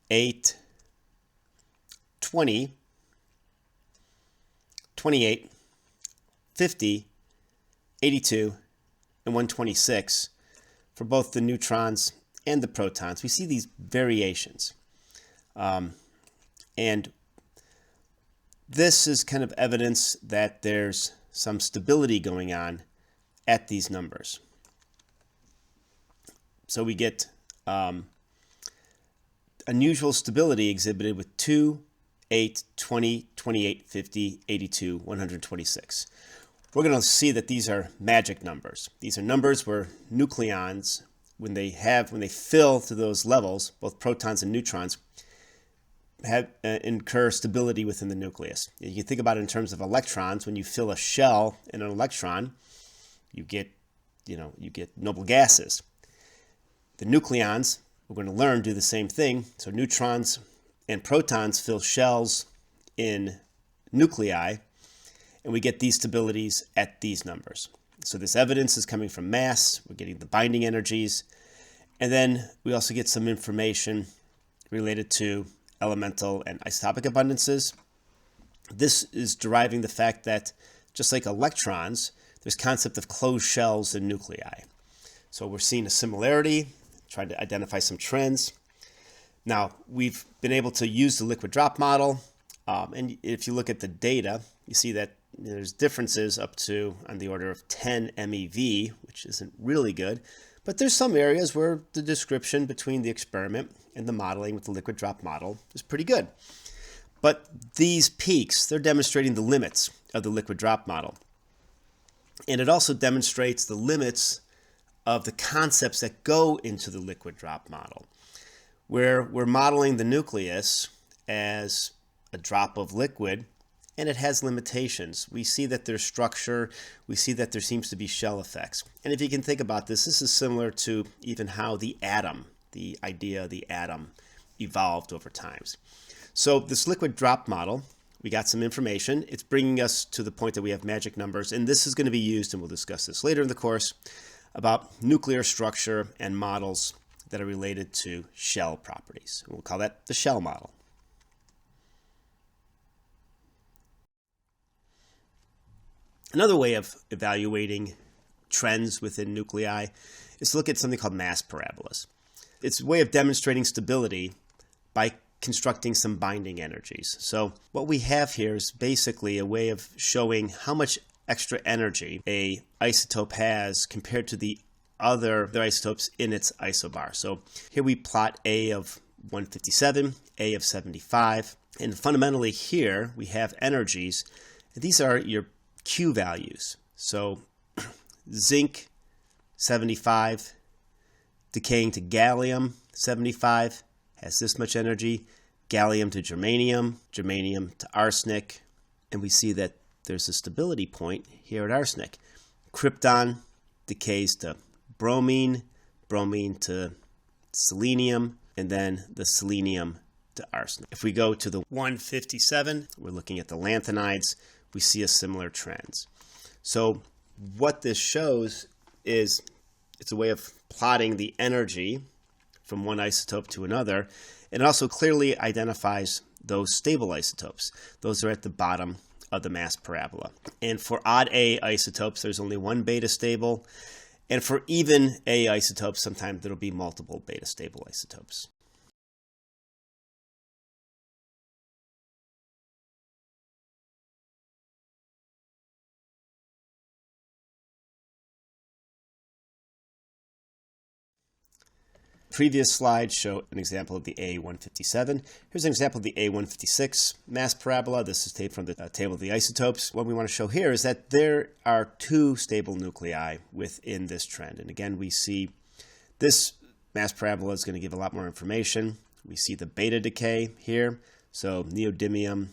8, 20, 28, 50, 82, and 126 for both the neutrons and the protons, we see these variations. And this is kind of evidence that there's some stability going on at these numbers. So we get unusual stability exhibited with 2, 8, 20, 28, 50, 82, 126. We're going to see that these are magic numbers. These are numbers where nucleons, when they fill to those levels, both protons and neutrons, incur stability within the nucleus. You can think about it in terms of electrons. When you fill a shell in an electron, you get noble gases. The nucleons, we're going to learn, do the same thing. So neutrons and protons fill shells in nuclei, and we get these stabilities at these numbers. So this evidence is coming from mass. We're getting the binding energies, and then we also get some information related to elemental and isotopic abundances. This is deriving the fact that just like electrons, there's concept of closed shells in nuclei. So we're seeing a similarity, trying to identify some trends. Now, we've been able to use the liquid drop model, and if you look at the data, you see that there's differences up to on the order of 10 MeV, which isn't really good. But there's some areas where the description between the experiment and the modeling with the liquid drop model is pretty good. But these peaks, they're demonstrating the limits of the liquid drop model. And it also demonstrates the limits of the concepts that go into the liquid drop model, where we're modeling the nucleus as a drop of liquid, and it has limitations. We see that there's structure. We see that there seems to be shell effects. And if you can think about this, this is similar to even how the atom, the idea of the atom, evolved over times. So this liquid drop model, we got some information. It's bringing us to the point that we have magic numbers, and this is going to be used, and we'll discuss this later in the course, about nuclear structure and models that are related to shell properties. We'll call that the shell model. Another way of evaluating trends within nuclei is to look at something called mass parabolas. It's a way of demonstrating stability by constructing some binding energies. So what we have here is basically a way of showing how much extra energy a isotope has compared to the other isotopes in its isobar. So here we plot A of 157, A of 75, and fundamentally here we have energies. These are your Q values. So zinc 75 decaying to gallium 75 has this much energy. Gallium to germanium, germanium to arsenic, and we see that there's a stability point here at arsenic. Krypton decays to bromine, bromine to selenium, and then the selenium to arsenic. If we go to the 157, we're looking at the lanthanides, we see a similar trend. So what this shows is it's a way of plotting the energy from one isotope to another. It also clearly identifies those stable isotopes. Those are at the bottom of the mass parabola. And for odd A isotopes, there's only one beta stable. And for even A isotopes, sometimes there'll be multiple beta stable isotopes. Previous slides show an example of the A157. Here's an example of the A156 mass parabola. This is taken from the table of the isotopes. What we want to show here is that there are two stable nuclei within this trend. And again, we see this mass parabola is going to give a lot more information. We see the beta decay here. So neodymium,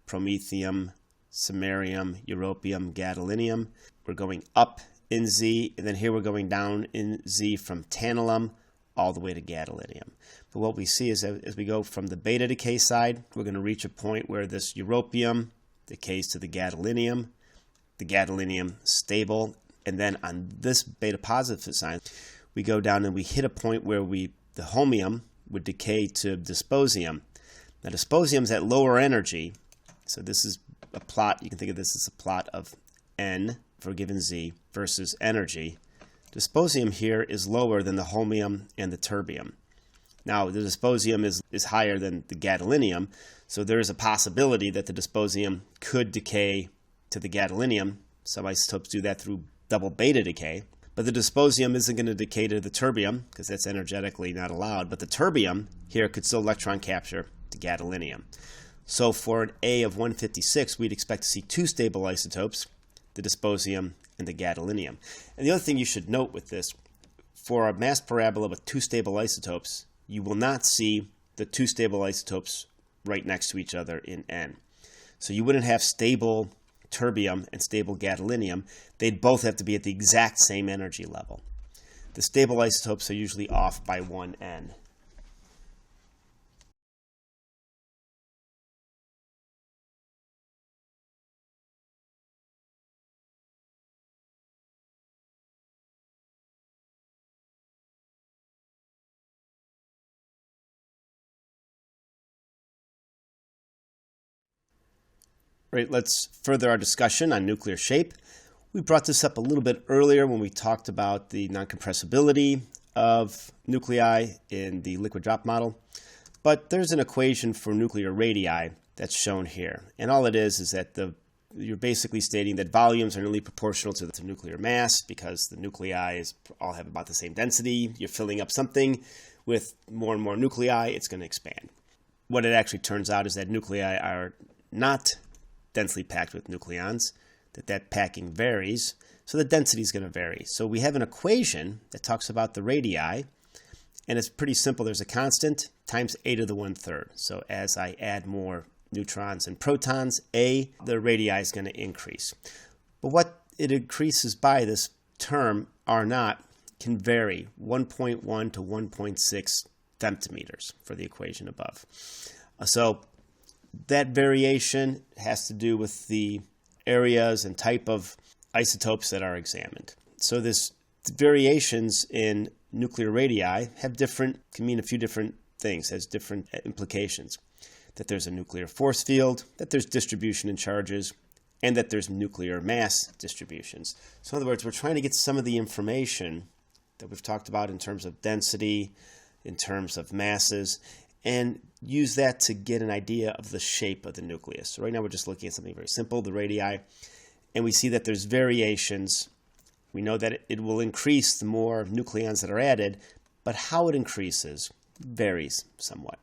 promethium, samarium, europium, gadolinium. We're going up in Z, and then here we're going down in Z from tantalum all the way to gadolinium. But what we see is that as we go from the beta decay side, we're going to reach a point where this europium decays to the gadolinium stable, and then on this beta positive side, we go down and we hit a point where the holmium would decay to dysprosium. Now dysprosium is at lower energy, so this is a plot, you can think of this as a plot of N for a given Z versus energy. Dysprosium here is lower than the holmium and the terbium. Now, the dysprosium is higher than the gadolinium, so there is a possibility that the dysprosium could decay to the gadolinium. Some isotopes do that through double beta decay, but the dysprosium isn't going to decay to the terbium because that's energetically not allowed, but the terbium here could still electron capture to gadolinium. So for an A of 156, we'd expect to see two stable isotopes, the dysprosium and the gadolinium. And the other thing you should note with this, for a mass parabola with two stable isotopes, you will not see the two stable isotopes right next to each other in N. So you wouldn't have stable terbium and stable gadolinium. They'd both have to be at the exact same energy level. The stable isotopes are usually off by 1 N. Right, let's further our discussion on nuclear shape. We brought this up a little bit earlier when we talked about the non-compressibility of nuclei in the liquid drop model. But there's an equation for nuclear radii that's shown here. And all it is that you're basically stating that volumes are nearly proportional to the nuclear mass because the nuclei all have about the same density. You're filling up something with more and more nuclei, it's going to expand. What it actually turns out is that nuclei are not densely packed with nucleons, that packing varies, so the density is going to vary. So we have an equation that talks about the radii, and it's pretty simple. There's a constant times a to the 1/3. So as I add more neutrons and protons, the radii is going to increase. But what it increases by, this term R naught, can vary 1.1 to 1.6 femtometers for the equation above. So that variation has to do with the areas and type of isotopes that are examined. So this variations in nuclear radii can mean a few different things, has different implications. That there's a nuclear force field, that there's distribution in charges, and that there's nuclear mass distributions. So in other words, we're trying to get some of the information that we've talked about in terms of density, in terms of masses, and use that to get an idea of the shape of the nucleus. So right now we're just looking at something very simple, the radii, and we see that there's variations. We know that it will increase the more nucleons that are added, but how it increases varies somewhat.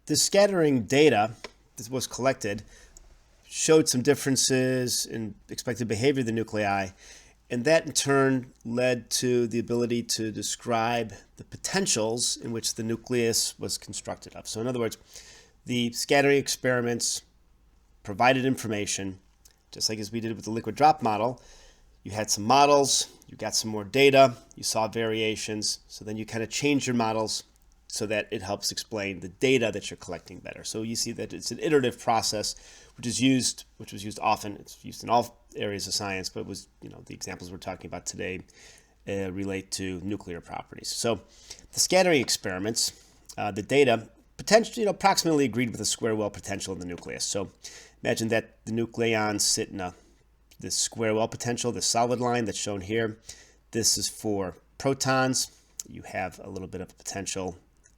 The scattering data that was collected showed some differences in expected behavior of the nuclei, and that in turn led to the ability to describe the potentials in which the nucleus was constructed of. So in other words, the scattering experiments provided information, just like as we did with the liquid drop model. You had some models, you got some more data, you saw variations, so then you kind of change your models so that it helps explain the data that you're collecting better. So you see that it's an iterative process, which was used often. It's used in all areas of science, but was, the examples we're talking about today relate to nuclear properties. So the scattering experiments, the data potentially, approximately agreed with the square well potential in the nucleus. So imagine that the nucleons sit in this square well potential, the solid line that's shown here. This is for protons. You have a little bit of potential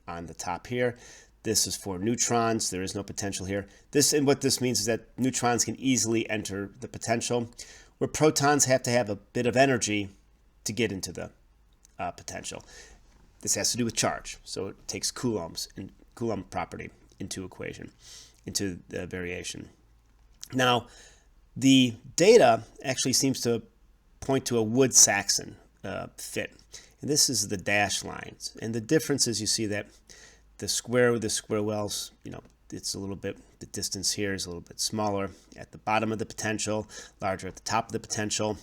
on the top here. This is for neutrons. There is no potential here. And what this means is that neutrons can easily enter the potential, where protons have to have a bit of energy to get into the potential. This has to do with charge. So it takes coulombs and Coulomb property into the variation. Now, the data actually seems to point to a Wood-Saxon fit. And this is the dashed lines. And the difference is you see that the square wells, it's a little bit, the distance here is a little bit smaller at the bottom of the potential, larger at the top of the potential.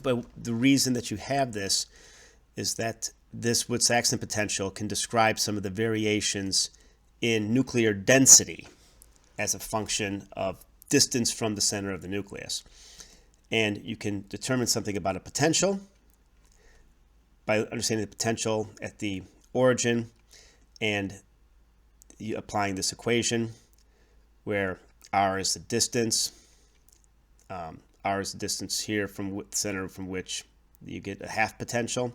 But the reason that you have this is that this Wood-Saxon potential can describe some of the variations in nuclear density as a function of distance from the center of the nucleus. And you can determine something about a potential by understanding the potential at the origin and applying this equation where r is the distance. R is the distance here from the center from which you get a half potential.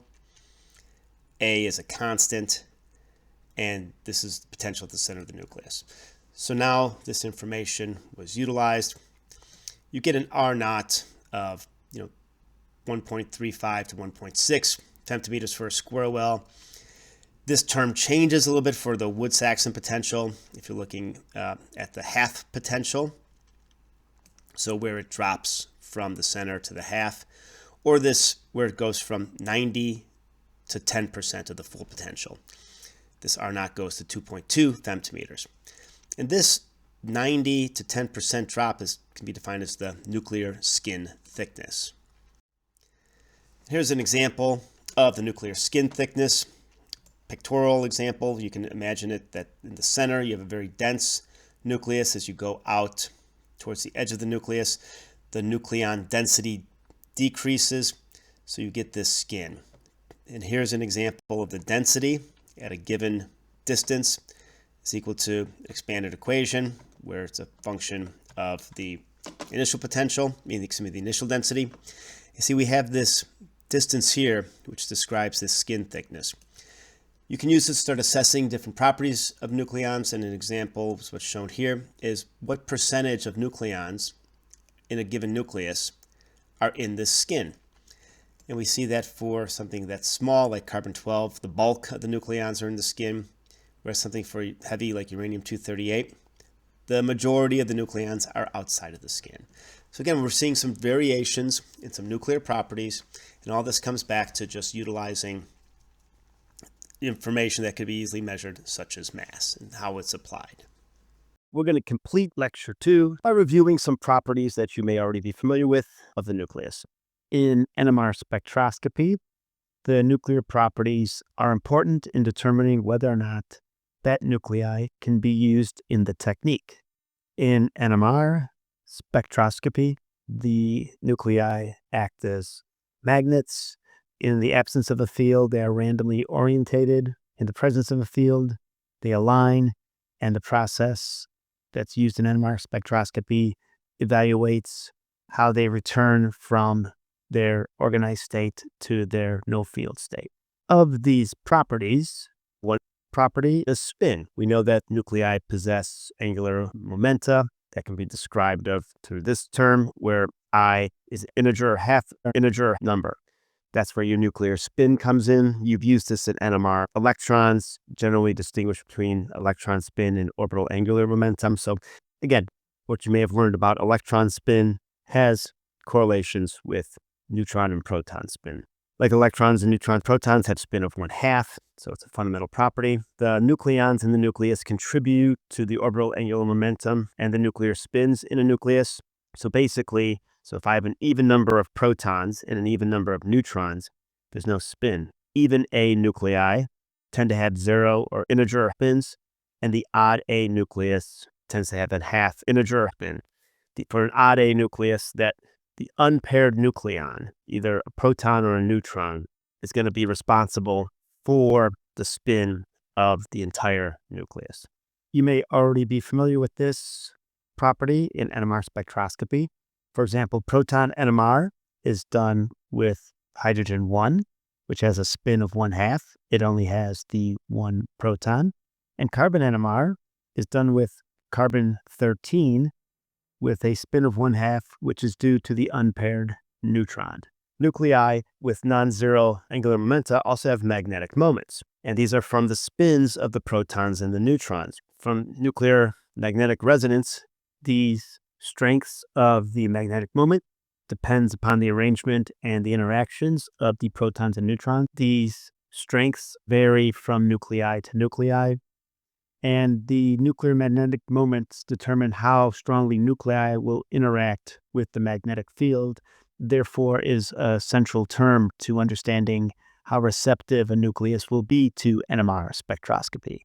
A is a constant, and this is the potential at the center of the nucleus. So now this information was utilized. You get an R naught of 1.35 to 1.6 femtometers for a square well. This term changes a little bit for the Wood-Saxon potential if you're looking at the half potential, so where it drops from the center to the half, or this where it goes from 90 to 10% of the full potential. This R naught goes to 2.2 femtometers. And this 90 to 10% drop can be defined as the nuclear skin thickness. Here's an example of the nuclear skin thickness. Pictorial example, you can imagine it that in the center you have a very dense nucleus. As you go out towards the edge of the nucleus, the nucleon density decreases, so you get this skin. And here's an example of the density at a given distance is equal to expanded equation, where it's a function of the initial potential, the initial density. You see we have this distance here, which describes this skin thickness. You can use this to start assessing different properties of nucleons, and an example, what's shown here, is what percentage of nucleons in a given nucleus are in this skin. And we see that for something that's small, like carbon-12, the bulk of the nucleons are in the skin, whereas something for heavy, like uranium-238, the majority of the nucleons are outside of the skin. So again, we're seeing some variations in some nuclear properties, and all this comes back to just utilizing information that could be easily measured, such as mass, and how it's applied. We're going to complete Lecture 2 by reviewing some properties that you may already be familiar with of the nucleus. In NMR spectroscopy, the nuclear properties are important in determining whether or not that nuclei can be used in the technique. In NMR spectroscopy, the nuclei act as magnets. In the absence of a field, they are randomly orientated. In the presence of a field, they align, and the process that's used in NMR spectroscopy evaluates how they return from their organized state to their no-field state. Of these properties, one property is spin. We know that nuclei possess angular momenta that can be described through this term, where I is an integer or half integer number. That's where your nuclear spin comes in. You've used this in NMR. Electrons generally distinguish between electron spin and orbital angular momentum. So again, what you may have learned about electron spin has correlations with neutron and proton spin. Like electrons and neutron, protons have spin of 1/2, so it's a fundamental property. The nucleons in the nucleus contribute to the orbital angular momentum and the nuclear spins in a nucleus. So basically, if I have an even number of protons and an even number of neutrons, there's no spin. Even A nuclei tend to have 0 or integer spins, and the odd A nucleus tends to have a 1/2 integer spin. For an odd A nucleus, that the unpaired nucleon, either a proton or a neutron, is going to be responsible for the spin of the entire nucleus. You may already be familiar with this property in NMR spectroscopy. For example, proton NMR is done with hydrogen 1, which has a spin of 1/2. It only has the one proton. And carbon NMR is done with carbon 13 with a spin of 1/2, which is due to the unpaired neutron. Nuclei with non-zero angular momenta also have magnetic moments, and these are from the spins of the protons and the neutrons. From nuclear magnetic resonance, these strengths of the magnetic moment depends upon the arrangement and the interactions of the protons and neutrons. These strengths vary from nuclei to nuclei, and the nuclear magnetic moments determine how strongly nuclei will interact with the magnetic field, therefore is a central term to understanding how receptive a nucleus will be to NMR spectroscopy.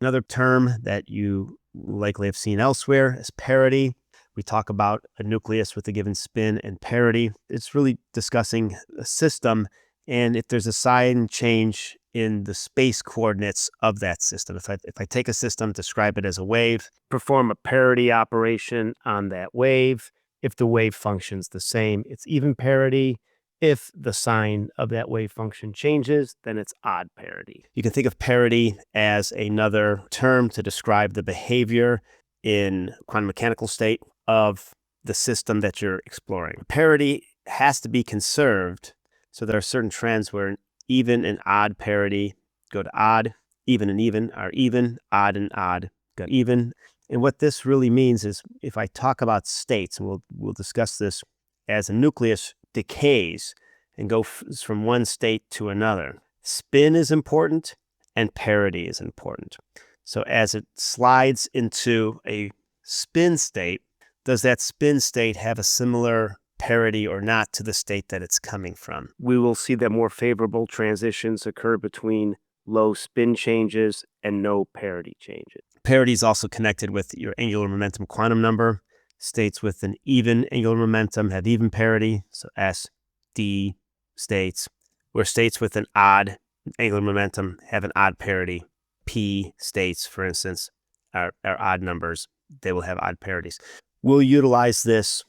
Another term that you likely have seen elsewhere is parity. We talk about a nucleus with a given spin and parity. It's really discussing a system and if there's a sign change in the space coordinates of that system. If I take a system, describe it as a wave, perform a parity operation on that wave. If the wave function's the same, it's even parity. If the sign of that wave function changes, then it's odd parity. You can think of parity as another term to describe the behavior in quantum mechanical state of the system that you're exploring. Parity has to be conserved. So there are certain trends where an even and odd parity go to odd, even and even are even, odd and odd go to even. And what this really means is if I talk about states, and we'll discuss this as a nucleus decays and goes from one state to another, spin is important and parity is important. So as it slides into a spin state, does that spin state have a similar parity or not to the state that it's coming from? We will see that more favorable transitions occur between low spin changes and no parity changes. Parity is also connected with your angular momentum quantum number. States with an even angular momentum have even parity, so S, D states, where states with an odd angular momentum have an odd parity. P states, for instance, are odd numbers. They will have odd parities. We'll utilize this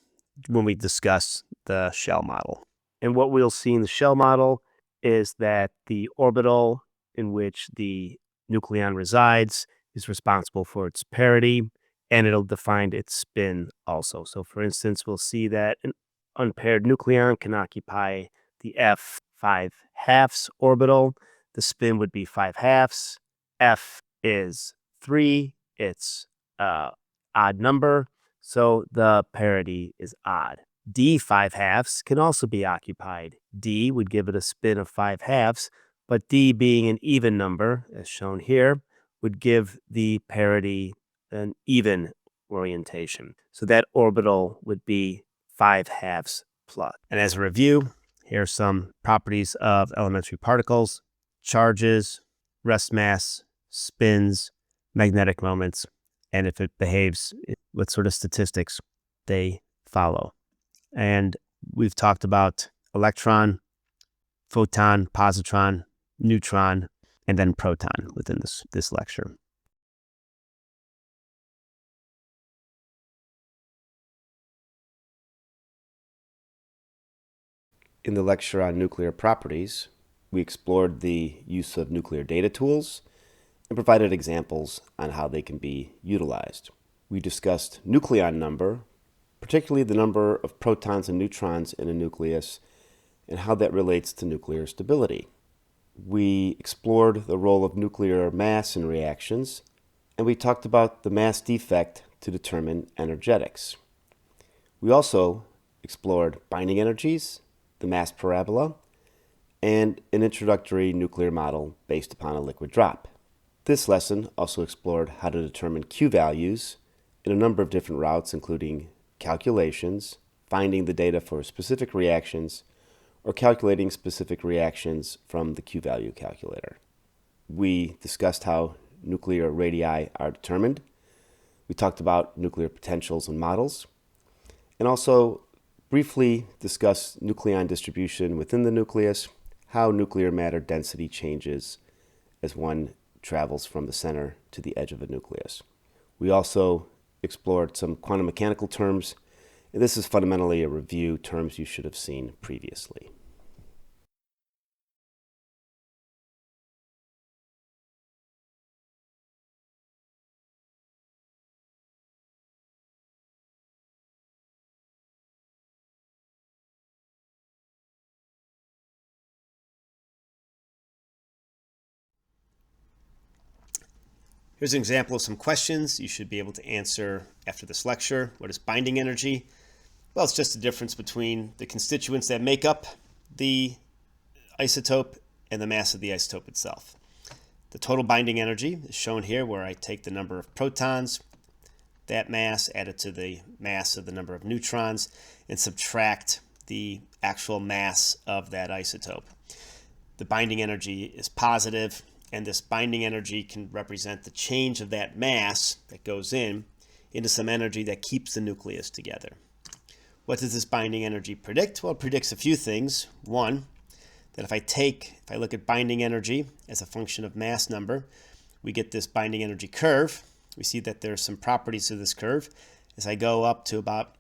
when we discuss the shell model. And what we'll see in the shell model is that the orbital in which the nucleon resides is responsible for its parity, and it'll define its spin also. So for instance, we'll see that an unpaired nucleon can occupy the F 5/2 orbital. The spin would be 5/2. F is 3. It's odd number, so the parity is odd. D 5/2 can also be occupied. D would give it a spin of 5/2, but D being an even number, as shown here, would give the parity an even orientation. So that orbital would be 5/2 plus. And as a review, here are some properties of elementary particles: charges, rest mass, spins, magnetic moments, and if it behaves, what sort of statistics they follow. And we've talked about electron, photon, positron, neutron, and then proton within this lecture. In the lecture on nuclear properties, we explored the use of nuclear data tools and provided examples on how they can be utilized. We discussed nucleon number, particularly the number of protons and neutrons in a nucleus and how that relates to nuclear stability. We explored the role of nuclear mass in reactions, and we talked about the mass defect to determine energetics. We also explored binding energies, the mass parabola, and an introductory nuclear model based upon a liquid drop. This lesson also explored how to determine Q values in a number of different routes, including calculations, finding the data for specific reactions, or calculating specific reactions from the Q value calculator. We discussed how nuclear radii are determined. We talked about nuclear potentials and models, and also briefly discussed nucleon distribution within the nucleus, how nuclear matter density changes as one travels from the center to the edge of a nucleus. We also explored some quantum mechanical terms, and this is fundamentally a review, terms you should have seen previously. Here's an example of some questions you should be able to answer after this lecture. What is binding energy? Well, it's just the difference between the constituents that make up the isotope and the mass of the isotope itself. The total binding energy is shown here, where I take the number of protons, that mass, add it to the mass of the number of neutrons, and subtract the actual mass of that isotope. The binding energy is positive, and this binding energy can represent the change of that mass that goes into some energy that keeps the nucleus together. What does this binding energy predict? Well, it predicts a few things. One, that if I look at binding energy as a function of mass number, we get this binding energy curve. We see that there's some properties to this curve. As I go up to about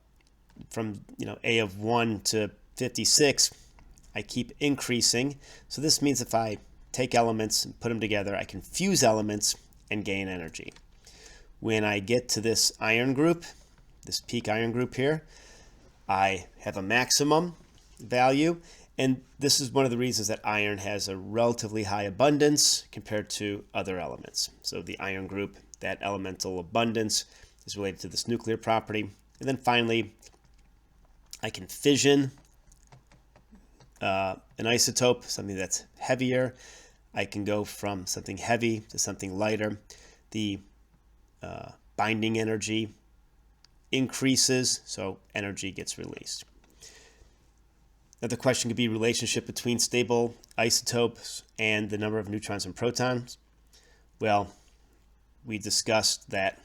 from A of 1 to 56, I keep increasing. So this means if I take elements and put them together, I can fuse elements and gain energy. When I get to this iron group, this peak iron group here, I have a maximum value, and this is one of the reasons that iron has a relatively high abundance compared to other elements. So the iron group, that elemental abundance, is related to this nuclear property. And then finally, I can fission an isotope, something that's heavier. I can go from something heavy to something lighter. The binding energy increases, so energy gets released. Another question could be relationship between stable isotopes and the number of neutrons and protons. Well, we discussed that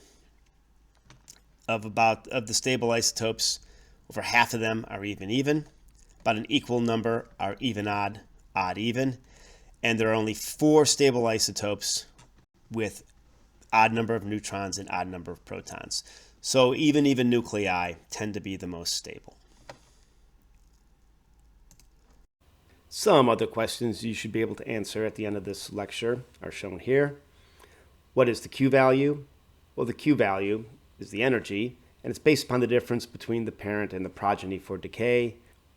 of the stable isotopes, over half of them are even. About an equal number are even-odd, odd-even. And there are only 4 stable isotopes with odd number of neutrons and odd number of protons. So even nuclei tend to be the most stable. Some other questions you should be able to answer at the end of this lecture are shown here. What is the Q value? Well, the Q value is the energy, and it's based upon the difference between the parent and the progeny for decay,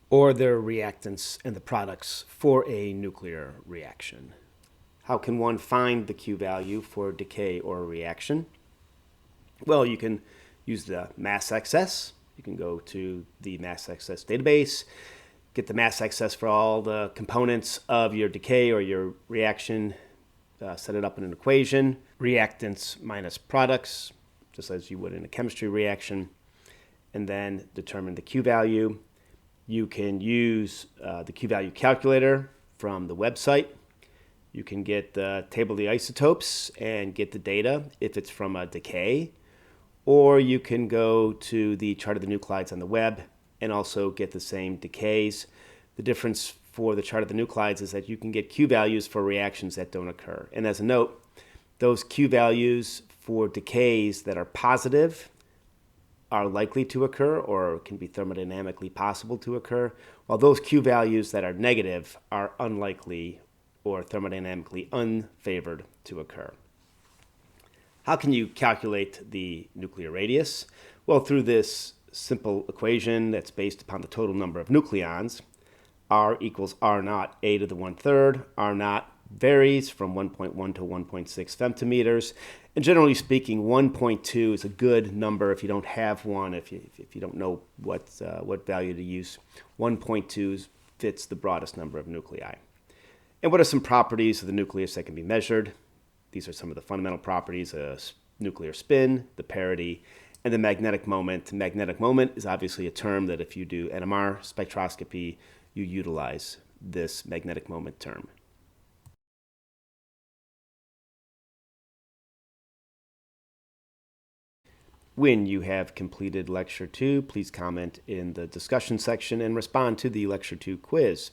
or their reactants and the products for a nuclear reaction. How can one find the Q value for decay or a reaction? Well, you can use the mass excess. You can go to the mass excess database, get the mass excess for all the components of your decay or your reaction, set it up in an equation, reactants minus products, just as you would in a chemistry reaction, and then determine the Q value. You can use the Q value calculator from the website. You can get the table of the isotopes and get the data if it's from a decay, or you can go to the chart of the nuclides on the web and also get the same decays. The difference for the chart of the nuclides is that you can get Q values for reactions that don't occur. And as a note, those Q values for decays that are positive are likely to occur or can be thermodynamically possible to occur, while those Q values that are negative are unlikely or thermodynamically unfavored to occur. How can you calculate the nuclear radius? Well, through this simple equation that's based upon the total number of nucleons. R equals R naught A to the 1/3. R naught varies from 1.1 to 1.6 femtometers. And generally speaking, 1.2 is a good number if you don't have one, if you don't know what value to use. 1.2 fits the broadest number of nuclei. And what are some properties of the nucleus that can be measured? These are some of the fundamental properties: nuclear spin, the parity, and the magnetic moment. Magnetic moment is obviously a term that if you do NMR spectroscopy, you utilize this magnetic moment term. When you have completed Lecture 2, please comment in the discussion section and respond to the Lecture 2 quiz.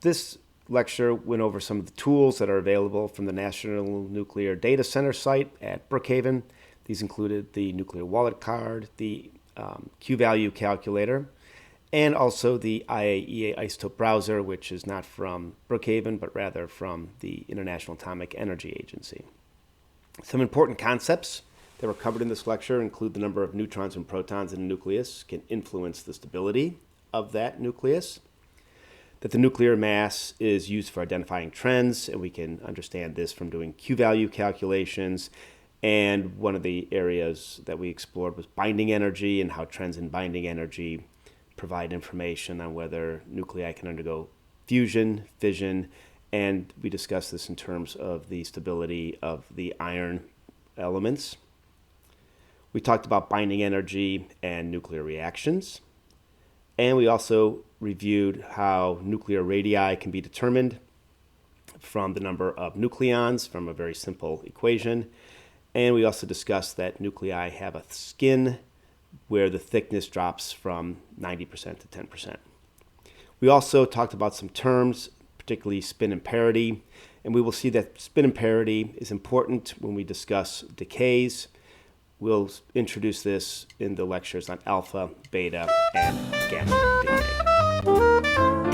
This lecture went over some of the tools that are available from the National Nuclear Data Center site at Brookhaven. These included the nuclear wallet card, the Q-value calculator, and also the IAEA isotope browser, which is not from Brookhaven, but rather from the International Atomic Energy Agency. Some important concepts that were covered in this lecture include the number of neutrons and protons in a nucleus can influence the stability of that nucleus, that the nuclear mass is used for identifying trends, and we can understand this from doing Q-value calculations. And one of the areas that we explored was binding energy and how trends in binding energy provide information on whether nuclei can undergo fusion, fission, and we discussed this in terms of the stability of the iron elements. We talked about binding energy and nuclear reactions. And we also reviewed how nuclear radii can be determined from the number of nucleons from a very simple equation. And we also discussed that nuclei have a skin where the thickness drops from 90% to 10%. We also talked about some terms, particularly spin and parity. And we will see that spin and parity is important when we discuss decays. We'll introduce this in the lectures on alpha, beta, and gamma decay.